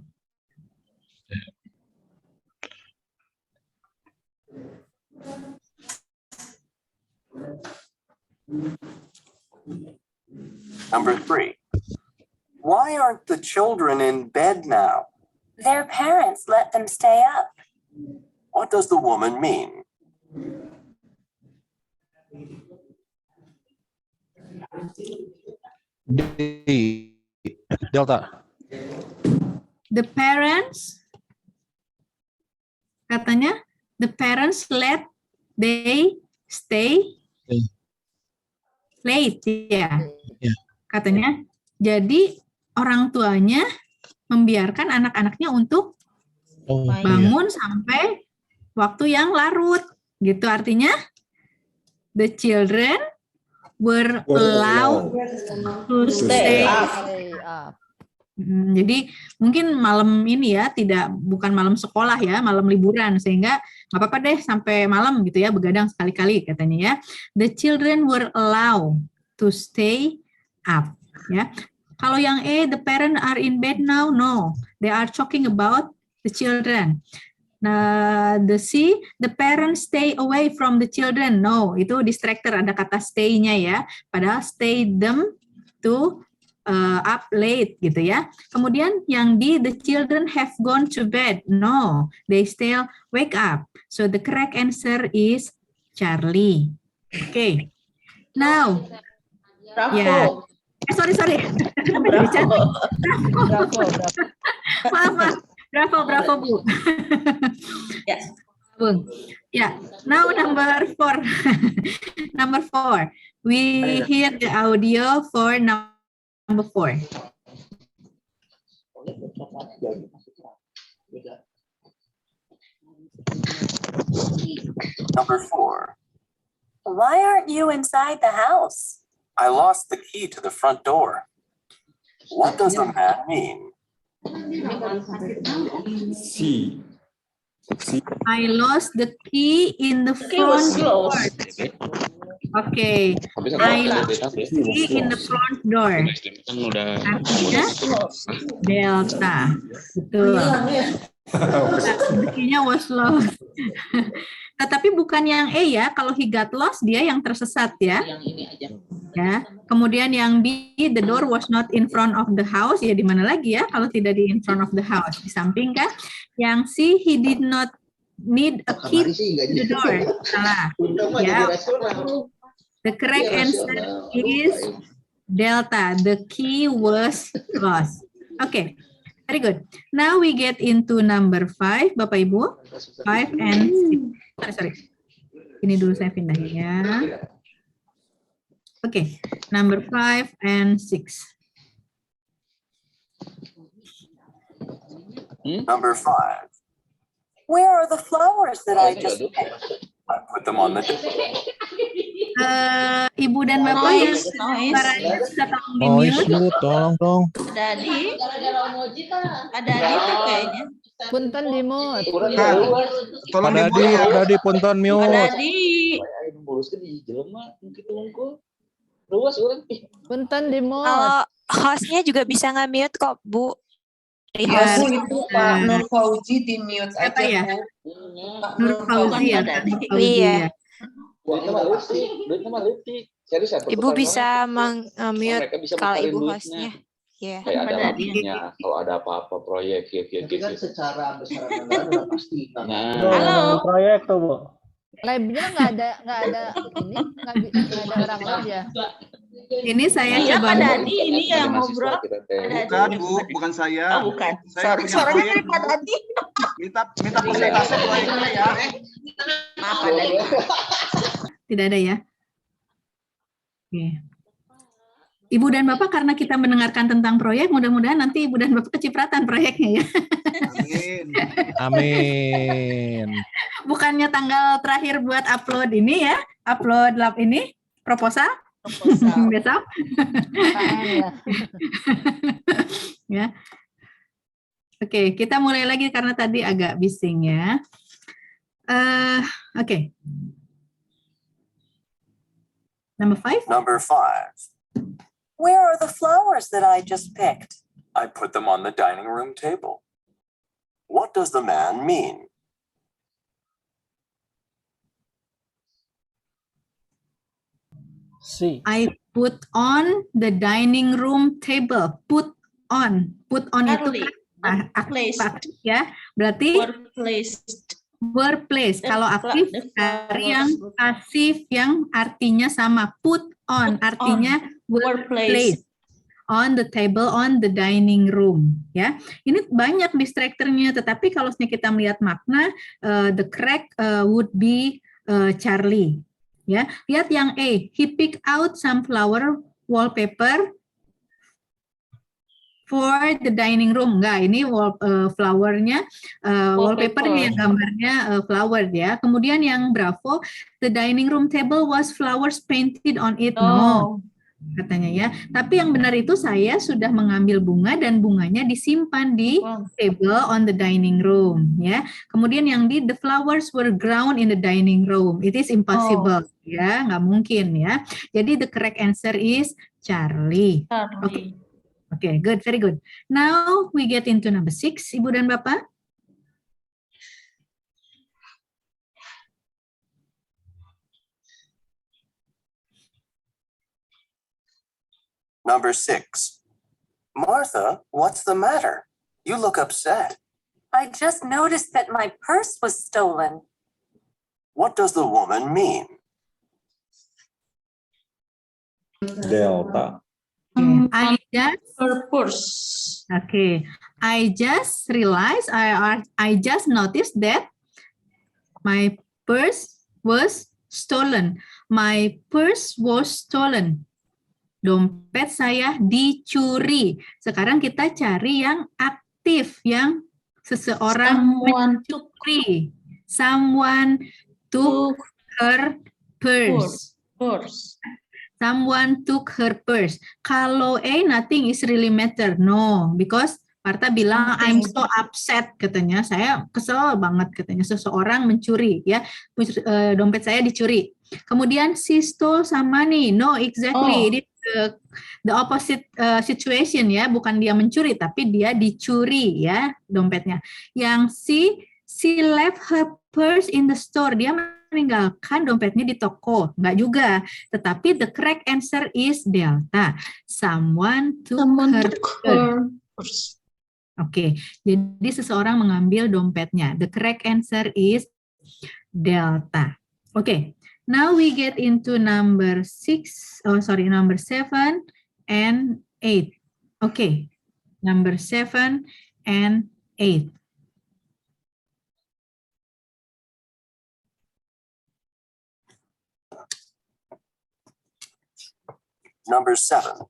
Number 3. Why aren't the children in bed now? Their parents let them stay up. What does the woman mean? D. Delta. The parents, katanya, the parents let they stay late, ya. Ya. Katanya, jadi orang tuanya membiarkan anak-anaknya untuk Oh, iya. bangun sampai waktu yang larut, gitu. Artinya, the children were allowed to stay. Stay up. Jadi mungkin malam ini ya, bukan malam sekolah ya, malam liburan, sehingga nggak apa-apa deh sampai malam gitu ya, begadang sekali-kali katanya ya. The children were allowed to stay up. Ya, kalau yang A, the parents are in bed now, no, they are talking about the children. Nah, the C, the parents stay away from the children, no, itu distractor, ada kata stay-nya ya, padahal stay them to up late gitu ya. Kemudian yang D, the children have gone to bed. No, they still wake up. So the correct answer is Charlie. Okay. Now, Bravo. ya. Sorry. Bravo. Bravo. Maaf. Bravo, Bu. Yes. Bung. Ya, now number 4. Number 4. We hear the audio for number 4. Number 4. Why aren't you inside the house? I lost the key to the front door. What does the man mean? C. I lost the key in the Key was front door. closed. Okay. I lost the key in the front door. Artinya delta. Betul. The key-nya was lost. Tetapi bukan yang E ya. Kalau he got lost, dia yang tersesat ya. Yang ini aja. Ya. Kemudian yang B, the door was not in front of the house. Ya di mana lagi ya? Kalau tidak di in front of the house, di samping kan? Yang C, he did not need a key to the door. Salah. Ya. The correct answer is delta. The key was lost. Okay. Very good. Now we get into number 5, Bapak Ibu. 5 and 6. Sorry. Ini dulu saya pindahin ya. Okay. Number 5 and 6. Number 5. Where are the flowers that I just picked? I put them on the Ibu dan Bapak yang suaranya bisa tolong di-mute. Tolong dong. Ada Adi. Ada Adi tuh kayaknya. Punten di mute. Ada di punten Ada mute. Adi. Punten di mute. Kalau hostnya juga bisa nge-mute kok, Bu. Dari Ya, host. itu Pak Nur Fauzi di mute aja ya. Nur Fauzi ya. Iya. Ibu bisa mute kalau ibu hostnya. Ya. Kayak ada lagunya, kalau ada apa-apa proyek, gitu. Kan secara besar-besaran pasti. Halo. Proyek tuh, Bu. Live-nya nggak ada ini, nggak ada orang live ya. Ini saya Iya, coba. Pak Dadi ini yang ngobrol. Bukan, Bu, bukan saya. Oh, bukan. Saya Suaranya dari Pak Dadi. Minta persentase proyeknya ya. Maaf, Pak Dadi. Tidak ada ya. Oke. Ibu dan Bapak, karena kita mendengarkan tentang proyek, mudah-mudahan nanti Ibu dan Bapak kecipratan proyeknya ya. Amin. Bukannya tanggal terakhir buat upload ini ya, upload lab ini, proposal. Besok. Ya. Oke, kita mulai lagi karena tadi agak bising ya. Oke. Number 5. Number 5. Where are the flowers that I just picked? I put them on the dining room table. What does the man mean? C. I put on the dining room table. Put on itu Charlie, kan placed. aktif ya. Berarti Were placed. were placed. Kalau aktif The cari flowers yang were- pasif yang artinya sama. Put on Put artinya Were were placed. placed on the table on the dining room ya. Ini banyak distractornya, tetapi kalau kita melihat makna the correct would be Charlie ya. Lihat yang A, he pick out some flower wallpaper for the dining room. Enggak, ini flowernya wallpapernya yang gambarnya flower ya. Kemudian yang Bravo, the dining room table was flowers painted on it. No, katanya ya. Tapi yang benar itu saya sudah mengambil bunga dan bunganya disimpan di table on the dining room ya. Kemudian yang di the flowers were ground in the dining room. It is impossible ya, nggak mungkin ya. Jadi the correct answer is Charlie. Charlie. Okay, good, very good. Now we get into number 6, Ibu dan Bapak. Number 6. Martha, what's the matter? You look upset. I just noticed that my purse was stolen. What does the woman mean? Delta. I just Purpose. okay. I just realized I just noticed that my purse was stolen. My purse was stolen. Dompet saya dicuri. Sekarang kita cari yang aktif, yang seseorang mencuri. Someone took her purse. Someone took her purse. Kalau A, nothing is really matter. No, because Martha bilang I'm so upset katanya. Saya kesel banget katanya. Seseorang mencuri ya. Dompet saya dicuri. Kemudian she stole some money. No, exactly. It is the opposite situation ya. Bukan dia mencuri tapi dia dicuri ya dompetnya. Yang she left her purse in the store. Dia meninggalkan dompetnya di toko. Enggak juga. Tetapi the correct answer is Delta. Someone took her purse. Oke, jadi seseorang mengambil dompetnya. The correct answer is Delta. Oke, now we get into number 7 and 8. Oke, number 7 and 8. Number 7.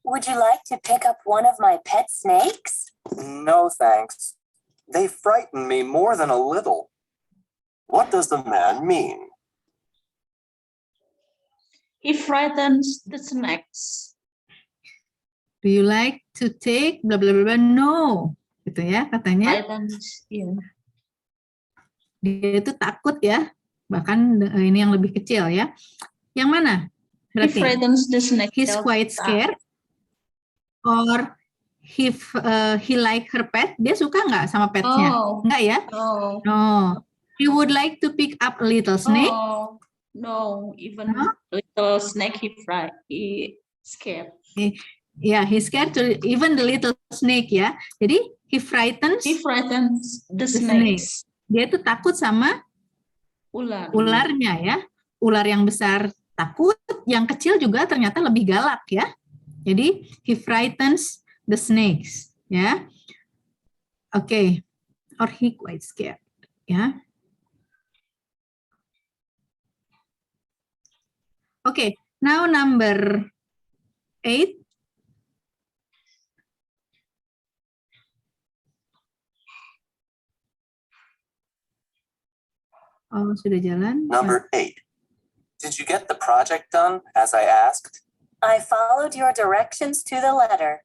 Would you like to pick up one of my pet snakes? No, thanks. They frighten me more than a little. What does the man mean? He frightens the snakes. Do you like to take blah blah blah? No, gitu ya katanya. Frightens, yeah. Dia itu takut ya, bahkan ini yang lebih kecil ya. Yang mana? Berarti he frightens the snake. He's quite scared, or he like her pet. Dia suka nggak sama petnya? Nggak ya? No. He would like to pick up a little snake. No, even little snake he scared. Yeah, he's scared to even the little snake ya. Jadi he frightens the snakes. Dia itu takut sama ularnya ya. Ular yang besar takut, yang kecil juga ternyata lebih galak ya. Jadi he frightens the snakes ya. Oke. Or he quite scared ya. Oke, now number 8. Oh, sudah jalan. Number 8. Did you get the project done as I asked? I followed your directions to the letter.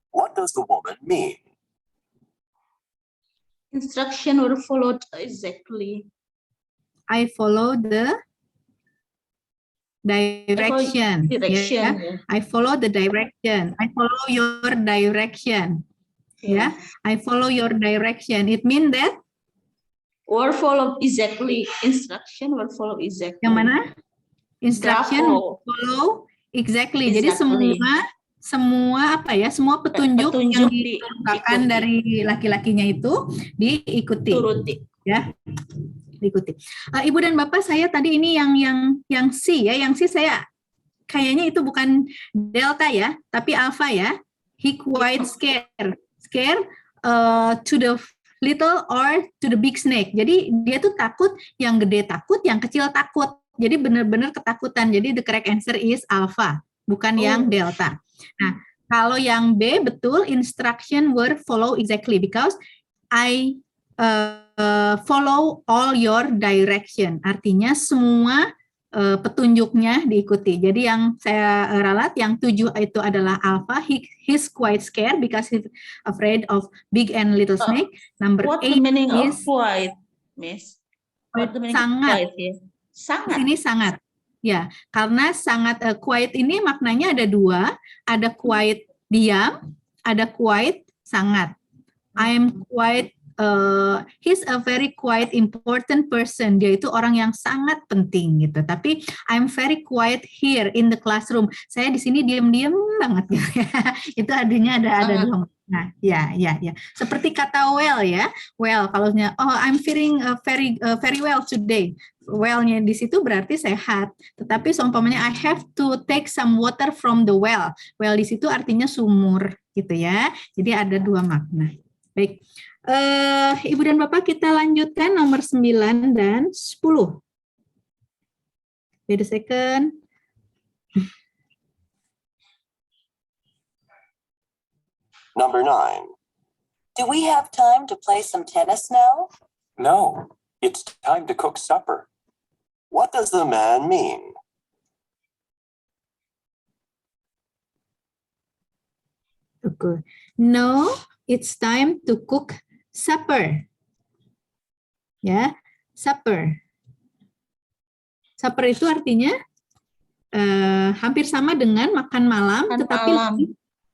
What does the woman mean? Instruction were followed exactly. I followed the direction. Yeah. I follow the direction. I follow your direction. Yeah. I follow your direction. It means that were followed exactly. Instruction were followed exactly. Yang mana? Instruction Bravo. follow exactly. Jadi Exactly. semua apa ya? Semua petunjuk yang Petunjuk dikemukakan diikuti. dari laki-lakinya itu diikuti. Turuti. Ya, diikuti. Ibu dan Bapak, saya tadi ini yang C ya, yang C saya kayaknya itu bukan delta ya, tapi alpha ya. He quite scared to the little or to the big snake. Jadi dia tuh takut, yang gede takut, yang kecil takut. Jadi benar-benar ketakutan. Jadi the correct answer is alpha, bukan yang delta. Nah, kalau yang B betul, instruction were follow exactly because I follow all your direction. Artinya semua petunjuknya diikuti. Jadi yang saya ralat yang 7 itu adalah alpha. He's quite scared because he's afraid of big and little snake. Number What the 8 meaning of is quiet, Miss? What the meaning of sangat. quiet here? Sangat. Ini sangat. Ya, karena sangat quiet ini maknanya ada 2, ada quiet diam, ada quiet sangat. I'm quite he's a very quiet important person. Dia itu orang yang sangat penting gitu. Tapi I'm very quiet here in the classroom. Saya di sini diam-diam banget gitu ya. Itu artinya ada 2. Nah, ya. Seperti kata well ya. Well, kalau I'm feeling very well today. Well-nya di situ berarti sehat. Tetapi seumpamanya I have to take some water from the well. Well di situ artinya sumur gitu ya. Jadi ada 2 makna. Baik. Ibu dan Bapak, kita lanjutkan nomor 9 dan 10. Wait a second. Number 9. Do we have time to play some tennis now? No, it's time to cook supper. What does the man mean? Okay. No, it's time to cook supper. Ya, supper. Supper itu artinya hampir sama dengan makan malam,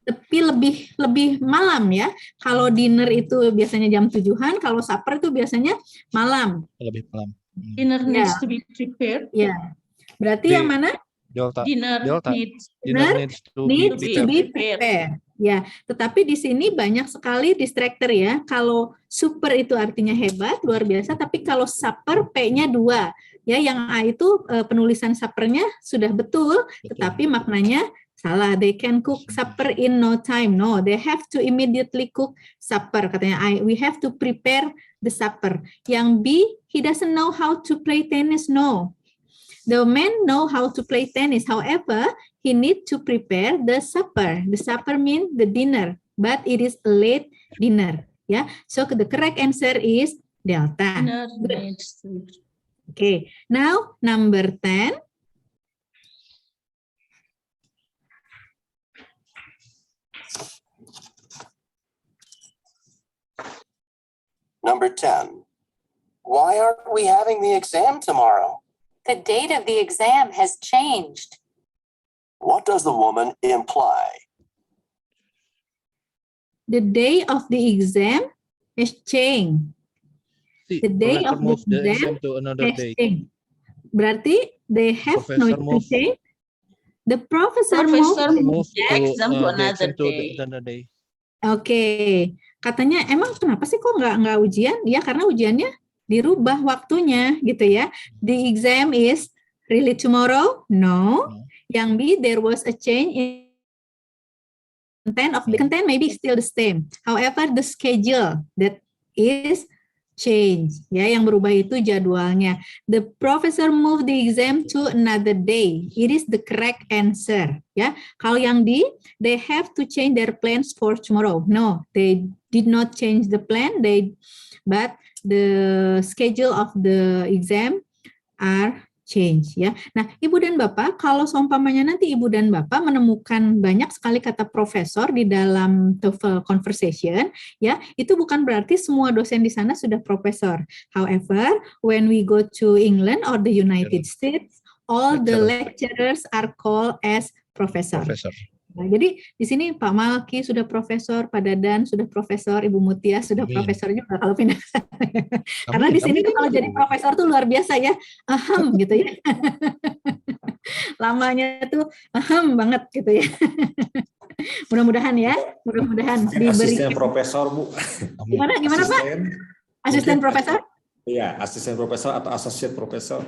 tapi lebih malam ya. Kalau dinner itu biasanya jam 7-an, kalau supper itu biasanya malam. Lebih malam. Dinner needs to be prepared. Ya. Berarti yang mana? Delta. Dinner needs to be prepared. Ya, tetapi di sini banyak sekali distractor ya. Kalau super itu artinya hebat, luar biasa, tapi kalau supper P-nya 2. Ya, yang A itu penulisan suppernya sudah betul, tetapi maknanya salah. They can cook supper in no time. No, they have to immediately cook supper. Katanya we have to prepare the supper. Yang B, he doesn't know how to play tennis. No. The man know how to play tennis. However, he need to prepare the supper. The supper means the dinner, but it is a late dinner. Yeah. So the correct answer is delta. Dinner needs to. Okay. Now number 10. Number 10. Why aren't we having the exam tomorrow? The date of the exam has changed. What does the woman imply? The day of the exam has changed. The day of the exam to another has day. changed. Berarti they have Professor no to move. change. The professor Move the exam to another another day. Oke, katanya emang kenapa sih kok nggak ujian? Ya karena ujiannya dirubah waktunya gitu ya. The exam is really tomorrow? No. Yang B, there was a change in content of the content maybe still the same. However, the schedule that is change. Ya, yang berubah itu jadwalnya. The professor moved the exam to another day. It is the correct answer. Ya, kalau yang D, they have to change their plans for tomorrow. No, they did not change the plan. But the schedule of the exam are change ya. Nah, Ibu dan Bapak, kalau seumpamanya nanti Ibu dan Bapak menemukan banyak sekali kata profesor di dalam TOEFL conversation, ya, itu bukan berarti semua dosen di sana sudah profesor. However, when we go to England or the United States, all the lecturers are called as professor. Nah, jadi di sini Pak Malki sudah profesor, Pak Dadan sudah profesor, Ibu Mutia sudah profesor juga kalau pindah. Karena di sini kalau jadi profesor tuh luar biasa ya, aham gitu ya. lamanya tuh banget gitu ya. Mudah-mudahan ya, mudah-mudahan Asisten diberi. profesor, Bu. Gimana Pak? Asisten Mungkin profesor? Iya, asisten profesor atau associate profesor.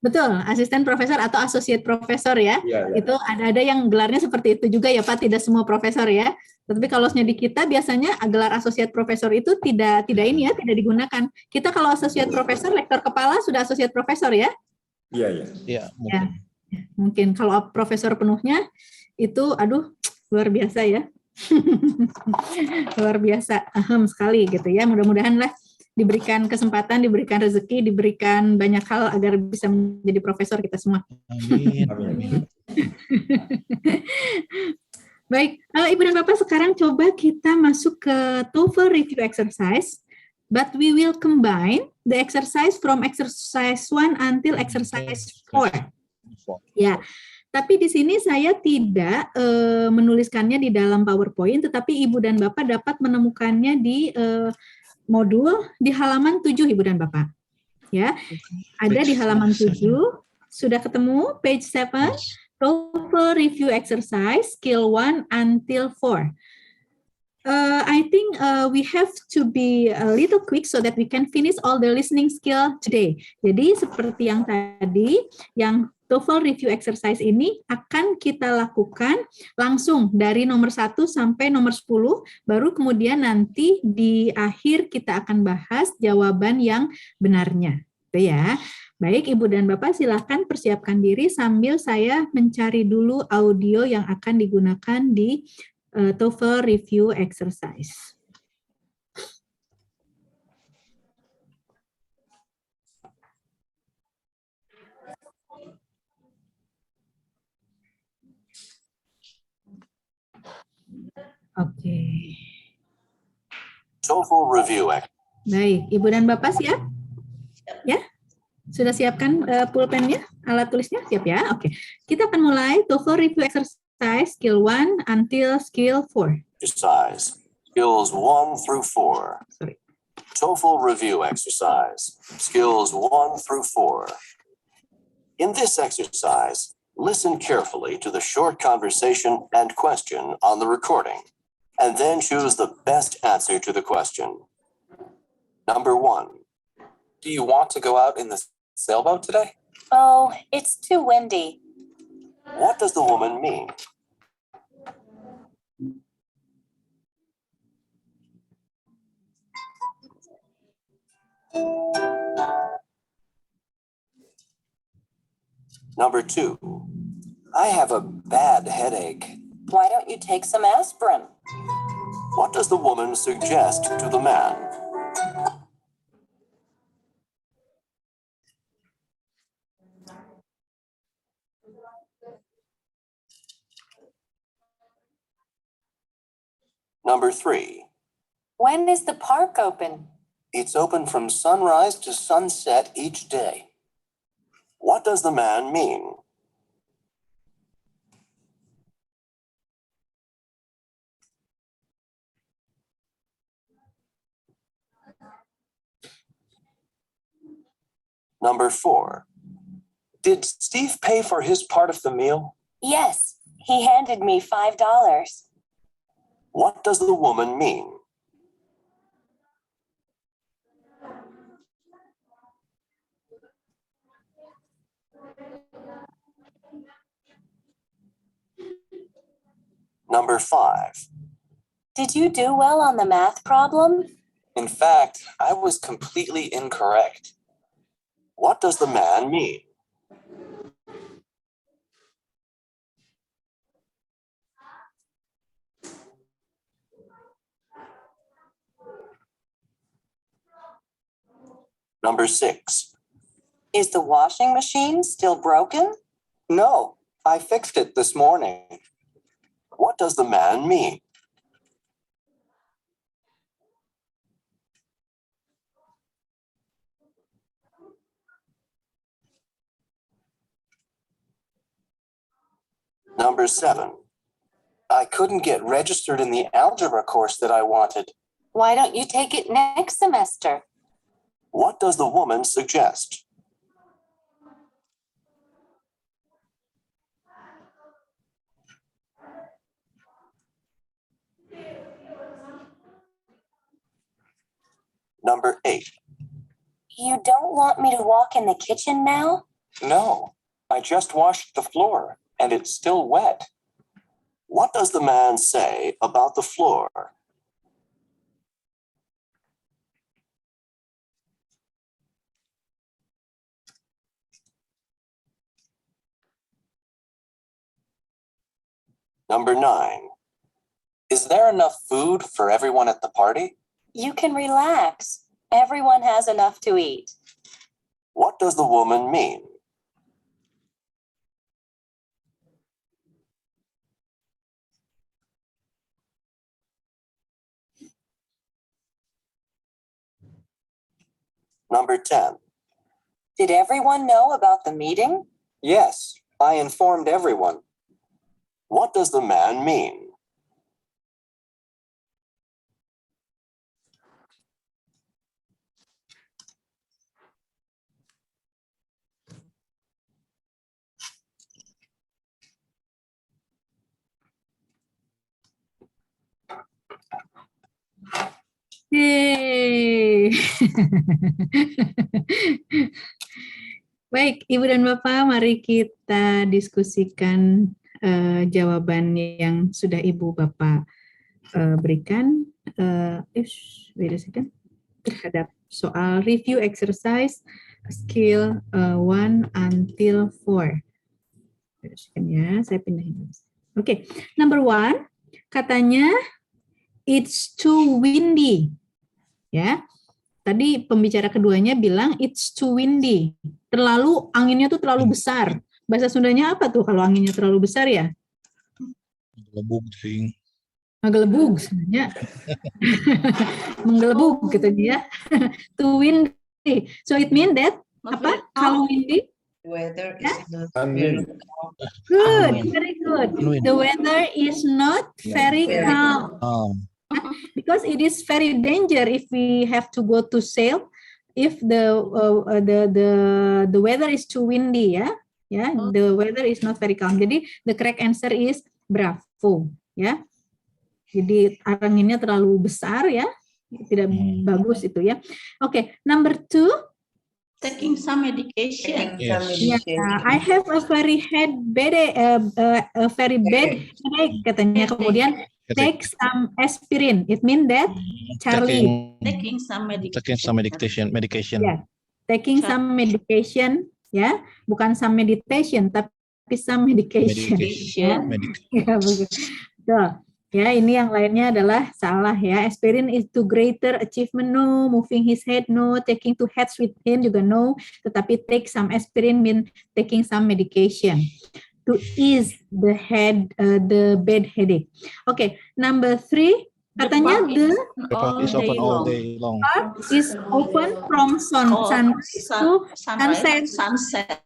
Betul, asisten profesor atau associate profesor ya. Iya, iya. Itu ada yang gelarnya seperti itu juga ya Pak, tidak semua profesor ya. Tetapi kalau di kita biasanya gelar associate profesor itu tidak ini ya, tidak digunakan. Kita kalau associate profesor, lektor kepala sudah associate profesor ya. Iya, iya. Iya, Ya, mungkin kalau profesor penuhnya itu luar biasa ya. Luar biasa, sekali gitu ya. Mudah-mudahan lah diberikan kesempatan, diberikan rezeki, diberikan banyak hal agar bisa menjadi profesor kita semua. Amin. Baik, Ibu dan Bapak, sekarang coba kita masuk ke TOEFL review exercise, but we will combine the exercise from exercise 1 until exercise 4. Ya, tapi di sini saya tidak menuliskannya di dalam PowerPoint, tetapi Ibu dan Bapak dapat menemukannya di modul di halaman 7, Ibu dan Bapak. Ya, ada di halaman 7, sudah ketemu page 7, TOEFL review exercise, skill 1 until 4. I think we have to be a little quick so that we can finish all the listening skill today. Jadi seperti yang tadi, yang TOEFL review exercise ini akan kita lakukan langsung dari nomor 1 sampai nomor 10, baru kemudian nanti di akhir kita akan bahas jawaban yang benarnya. Itu ya. Baik, Ibu dan Bapak, silakan persiapkan diri sambil saya mencari dulu audio yang akan digunakan di TOEFL review exercise. Oke. TOEFL review. Baik, Ibu dan Bapak siap? Ya? Sudah siapkan pulpennya, alat tulisnya? Siap ya? Oke. Kita akan mulai TOEFL review exercise skill 1 until skill 4. Exercise. Skills 1 through 4. Sorry. TOEFL review exercise. Skills 1 through 4. In this exercise, listen carefully to the short conversation and question on the recording, and then choose the best answer to the question. Number 1. Do you want to go out in the sailboat today? Oh, it's too windy. What does the woman mean? Number 2. I have a bad headache. Why don't you take some aspirin? What does the woman suggest to the man? Number 3. When is the park open? It's open from sunrise to sunset each day. What does the man mean? Number 4. Did Steve pay for his part of the meal? Yes, he handed me $5. What does the woman mean? Number 5. Did you do well on the math problem? In fact, I was completely incorrect. What does the man mean? Number 6. Is the washing machine still broken? No, I fixed it this morning. What does the man mean? Number 7. I couldn't get registered in the algebra course that I wanted. Why don't you take it next semester? What does the woman suggest? Number 8. You don't want me to walk in the kitchen now? No, I just washed the floor and it's still wet. What does the man say about the floor? Number 9. Is there enough food for everyone at the party? You can relax. Everyone has enough to eat. What does the woman mean? Number 10. Did everyone know about the meeting? Yes, I informed everyone. What does the man mean? Yeay. Baik, Ibu dan Bapak, mari kita diskusikan jawaban yang sudah Ibu Bapak berikan. Wait a second. Terhadap soal review exercise skill 1 until 4. Wait a second ya, saya pindahin. Oke, number 1, katanya it's too windy. Ya, tadi pembicara keduanya bilang it's too windy. Anginnya tuh terlalu besar. Bahasa Sundanya apa tuh kalau anginnya terlalu besar ya? Gelebug sih. Menggelebug sebenarnya. Menggelebug gitu ya. Too windy. So it mean that apa? Kalau windy? Weather is not good, very good. The weather is not very calm. Because it is very danger if we have to go to sail if the weather is too windy the weather is not very calm. Jadi the correct answer is bravo ya. Jadi anginnya terlalu besar ya, tidak bagus itu ya. Oke, number 2, taking some medication. Yeah, I have a very bad headache katanya. Kemudian take some aspirin. It means that Charlie Taking some medication. yeah, taking some medication ya, bukan some meditation tapi some medication. Ya, begitu. Ya, ini yang lainnya adalah salah ya. Aspirin is to greater achievement, no. Moving his head, no. Taking two heads with him juga no. Tetapi take some aspirin mean taking some medication to ease the bad headache. Okay, number 3, katanya the park is open all day long. Park is open from sunrise to sunset.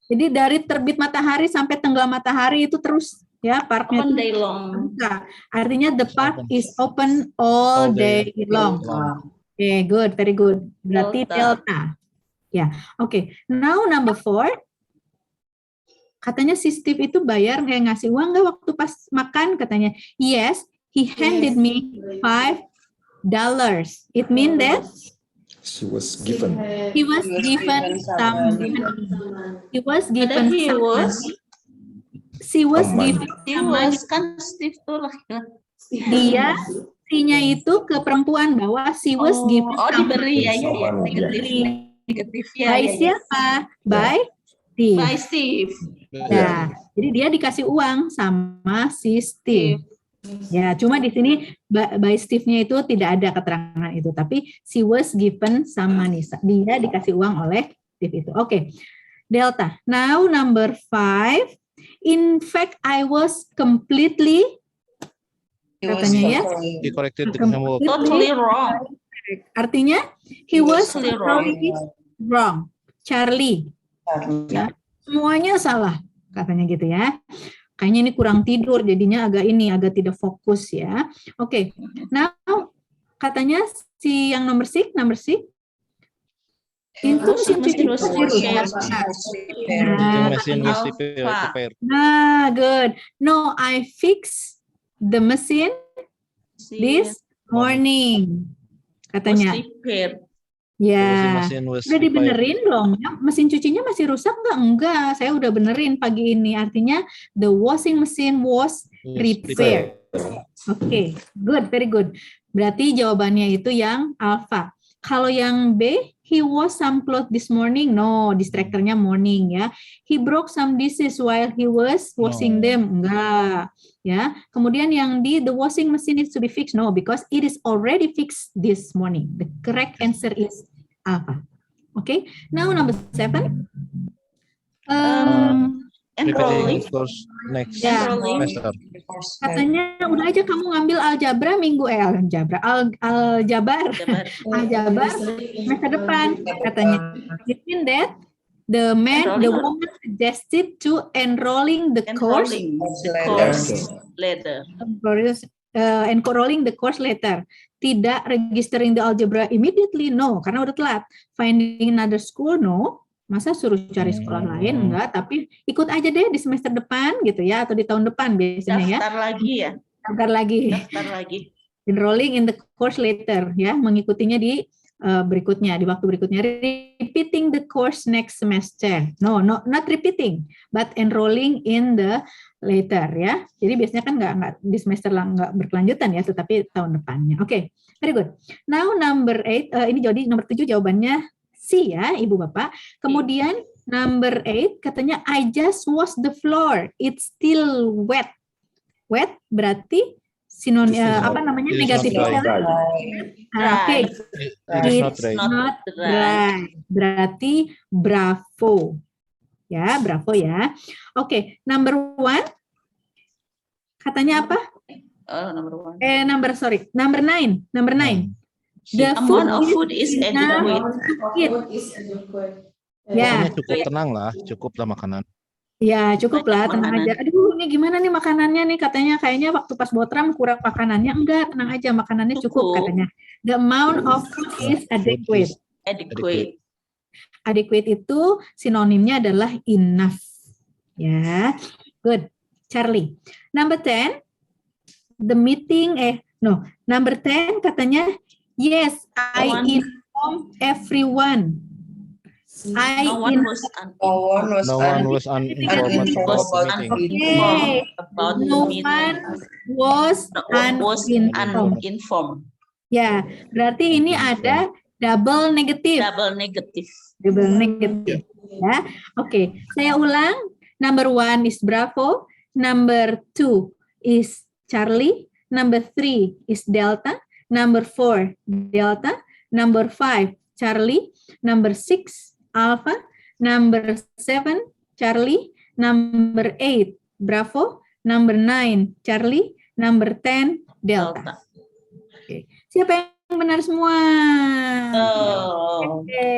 Jadi dari terbit matahari sampai tenggelam matahari itu terus ya parknya all day long. Artinya the park is open all day long. Okay, good, very good. Berarti delta. Ya, oke. Now number 4. Katanya si Steve itu bayar kayak ngasih uang nggak waktu pas makan katanya. Yes, he handed me $5. It mean that She was given. he was given some Kan Steve tuh lah. Dia sinya itu ke perempuan bahwa she was given diberi ya negatif ya. By siapa? By Steve. By Steve. Nah, jadi dia dikasih uang sama si Steve. Ya, cuma di sini by Steve-nya itu tidak ada keterangan itu, tapi she was given some money. Dia dikasih uang oleh Steve itu. Oke. Delta. Now number 5. In fact, I was completely katanya ya. He corrected Totally wrong. Artinya he was totally wrong. Charlie. Ya, semuanya salah katanya gitu ya. Kayaknya ini kurang tidur jadinya agak tidak fokus ya. Oke. Now katanya si yang nomor 6 itu mesin cuci repair. Nah, good. No, I fix the machine this morning. katanya. Was repaired. Ya, Washing machine was udah repaired. dibenerin belum? Ya, mesin cucinya masih rusak nggak? Enggak, saya udah benerin pagi ini. Artinya the washing machine was Yes, repaired. Oke, good, very good. Berarti jawabannya itu yang alpha. Kalau yang B, he washed some clothes this morning. No, distractornya morning ya. He broke some dishes while he was washing them. Enggak. Ya. Kemudian yang D, the washing machine needs to be fixed. No, because it is already fixed this morning. The correct answer is alpha. Okay. Now number 7. Enrolling. Preparing course next Ya. semester. Katanya udah aja kamu ngambil aljabar aljabar semester depan katanya. It means that the woman suggested to enrolling the course Later. enrolling the course later. Tidak registering the algebra immediately, no, karena udah telat. Finding another school, no. Masa suruh cari sekolah lain? Enggak, tapi ikut aja deh di semester depan gitu ya, atau di tahun depan biasanya ya. Daftar lagi ya. Daftar lagi. Enrolling in the course later ya, mengikutinya di berikutnya, di waktu berikutnya. Repeating the course next semester. No, not repeating, but enrolling in the later ya. Jadi biasanya kan nggak di semester nggak berkelanjutan ya, tetapi tahun depannya. Oke, very good. Now number 8, ini jadi nomor 7 jawabannya C ya, Ibu Bapak. Kemudian number 8 katanya I just washed the floor. It's still wet. Wet berarti sinonim apa namanya negatifnya? Oke. It's not dry. Berarti bravo. Ya, bravo ya. Oke, number 1 katanya apa? Number 1. Number 9. The amount of food is adequate. Ya. Cukup tenang lah, cukup lah makanan. Ya, cukup lah, tenang aja. Aduh, ini gimana nih makanannya nih? Katanya kayaknya waktu pas botram kurang makanannya. Enggak, tenang aja, makanannya cukup katanya. The amount of food is adequate. Adequate itu sinonimnya adalah enough. Ya, good. Charlie. Number 10, the meeting, number 10 katanya, yes, I inform everyone. No one was uninformed about the meeting. No one was uninformed. Ya, berarti ini ada double negatif. Ya, oke. Saya ulang. Number 1 is Bravo. Number 2 is Charlie. Number 3 is Delta. Number 4 Delta. Number 5 Charlie. Number 6 Alpha. Number 7 Charlie. Number 8 Bravo. Number 9 Charlie. Number 10 Delta. Oke. Siapa yang benar semua? Oke.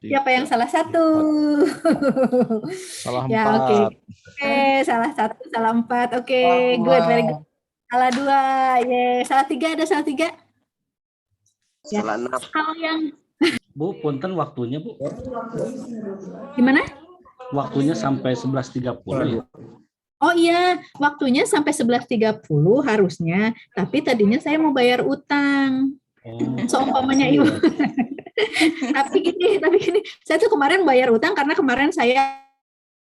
Siapa yang salah satu? Salah 4. Ya, oke. Salah 1, salah 4. Oke, good, very good. Salah 2. Salah 3, ada salah 3? Ya. Salah 6. Kalau yang Bu, punten waktunya, Bu. gimana? Waktunya sampai 11.30 ya. Oh iya, waktunya sampai 11.30 harusnya, tapi tadinya saya mau bayar utang. Seumpamanya Ibu. tapi gini, saya tuh kemarin bayar utang karena kemarin saya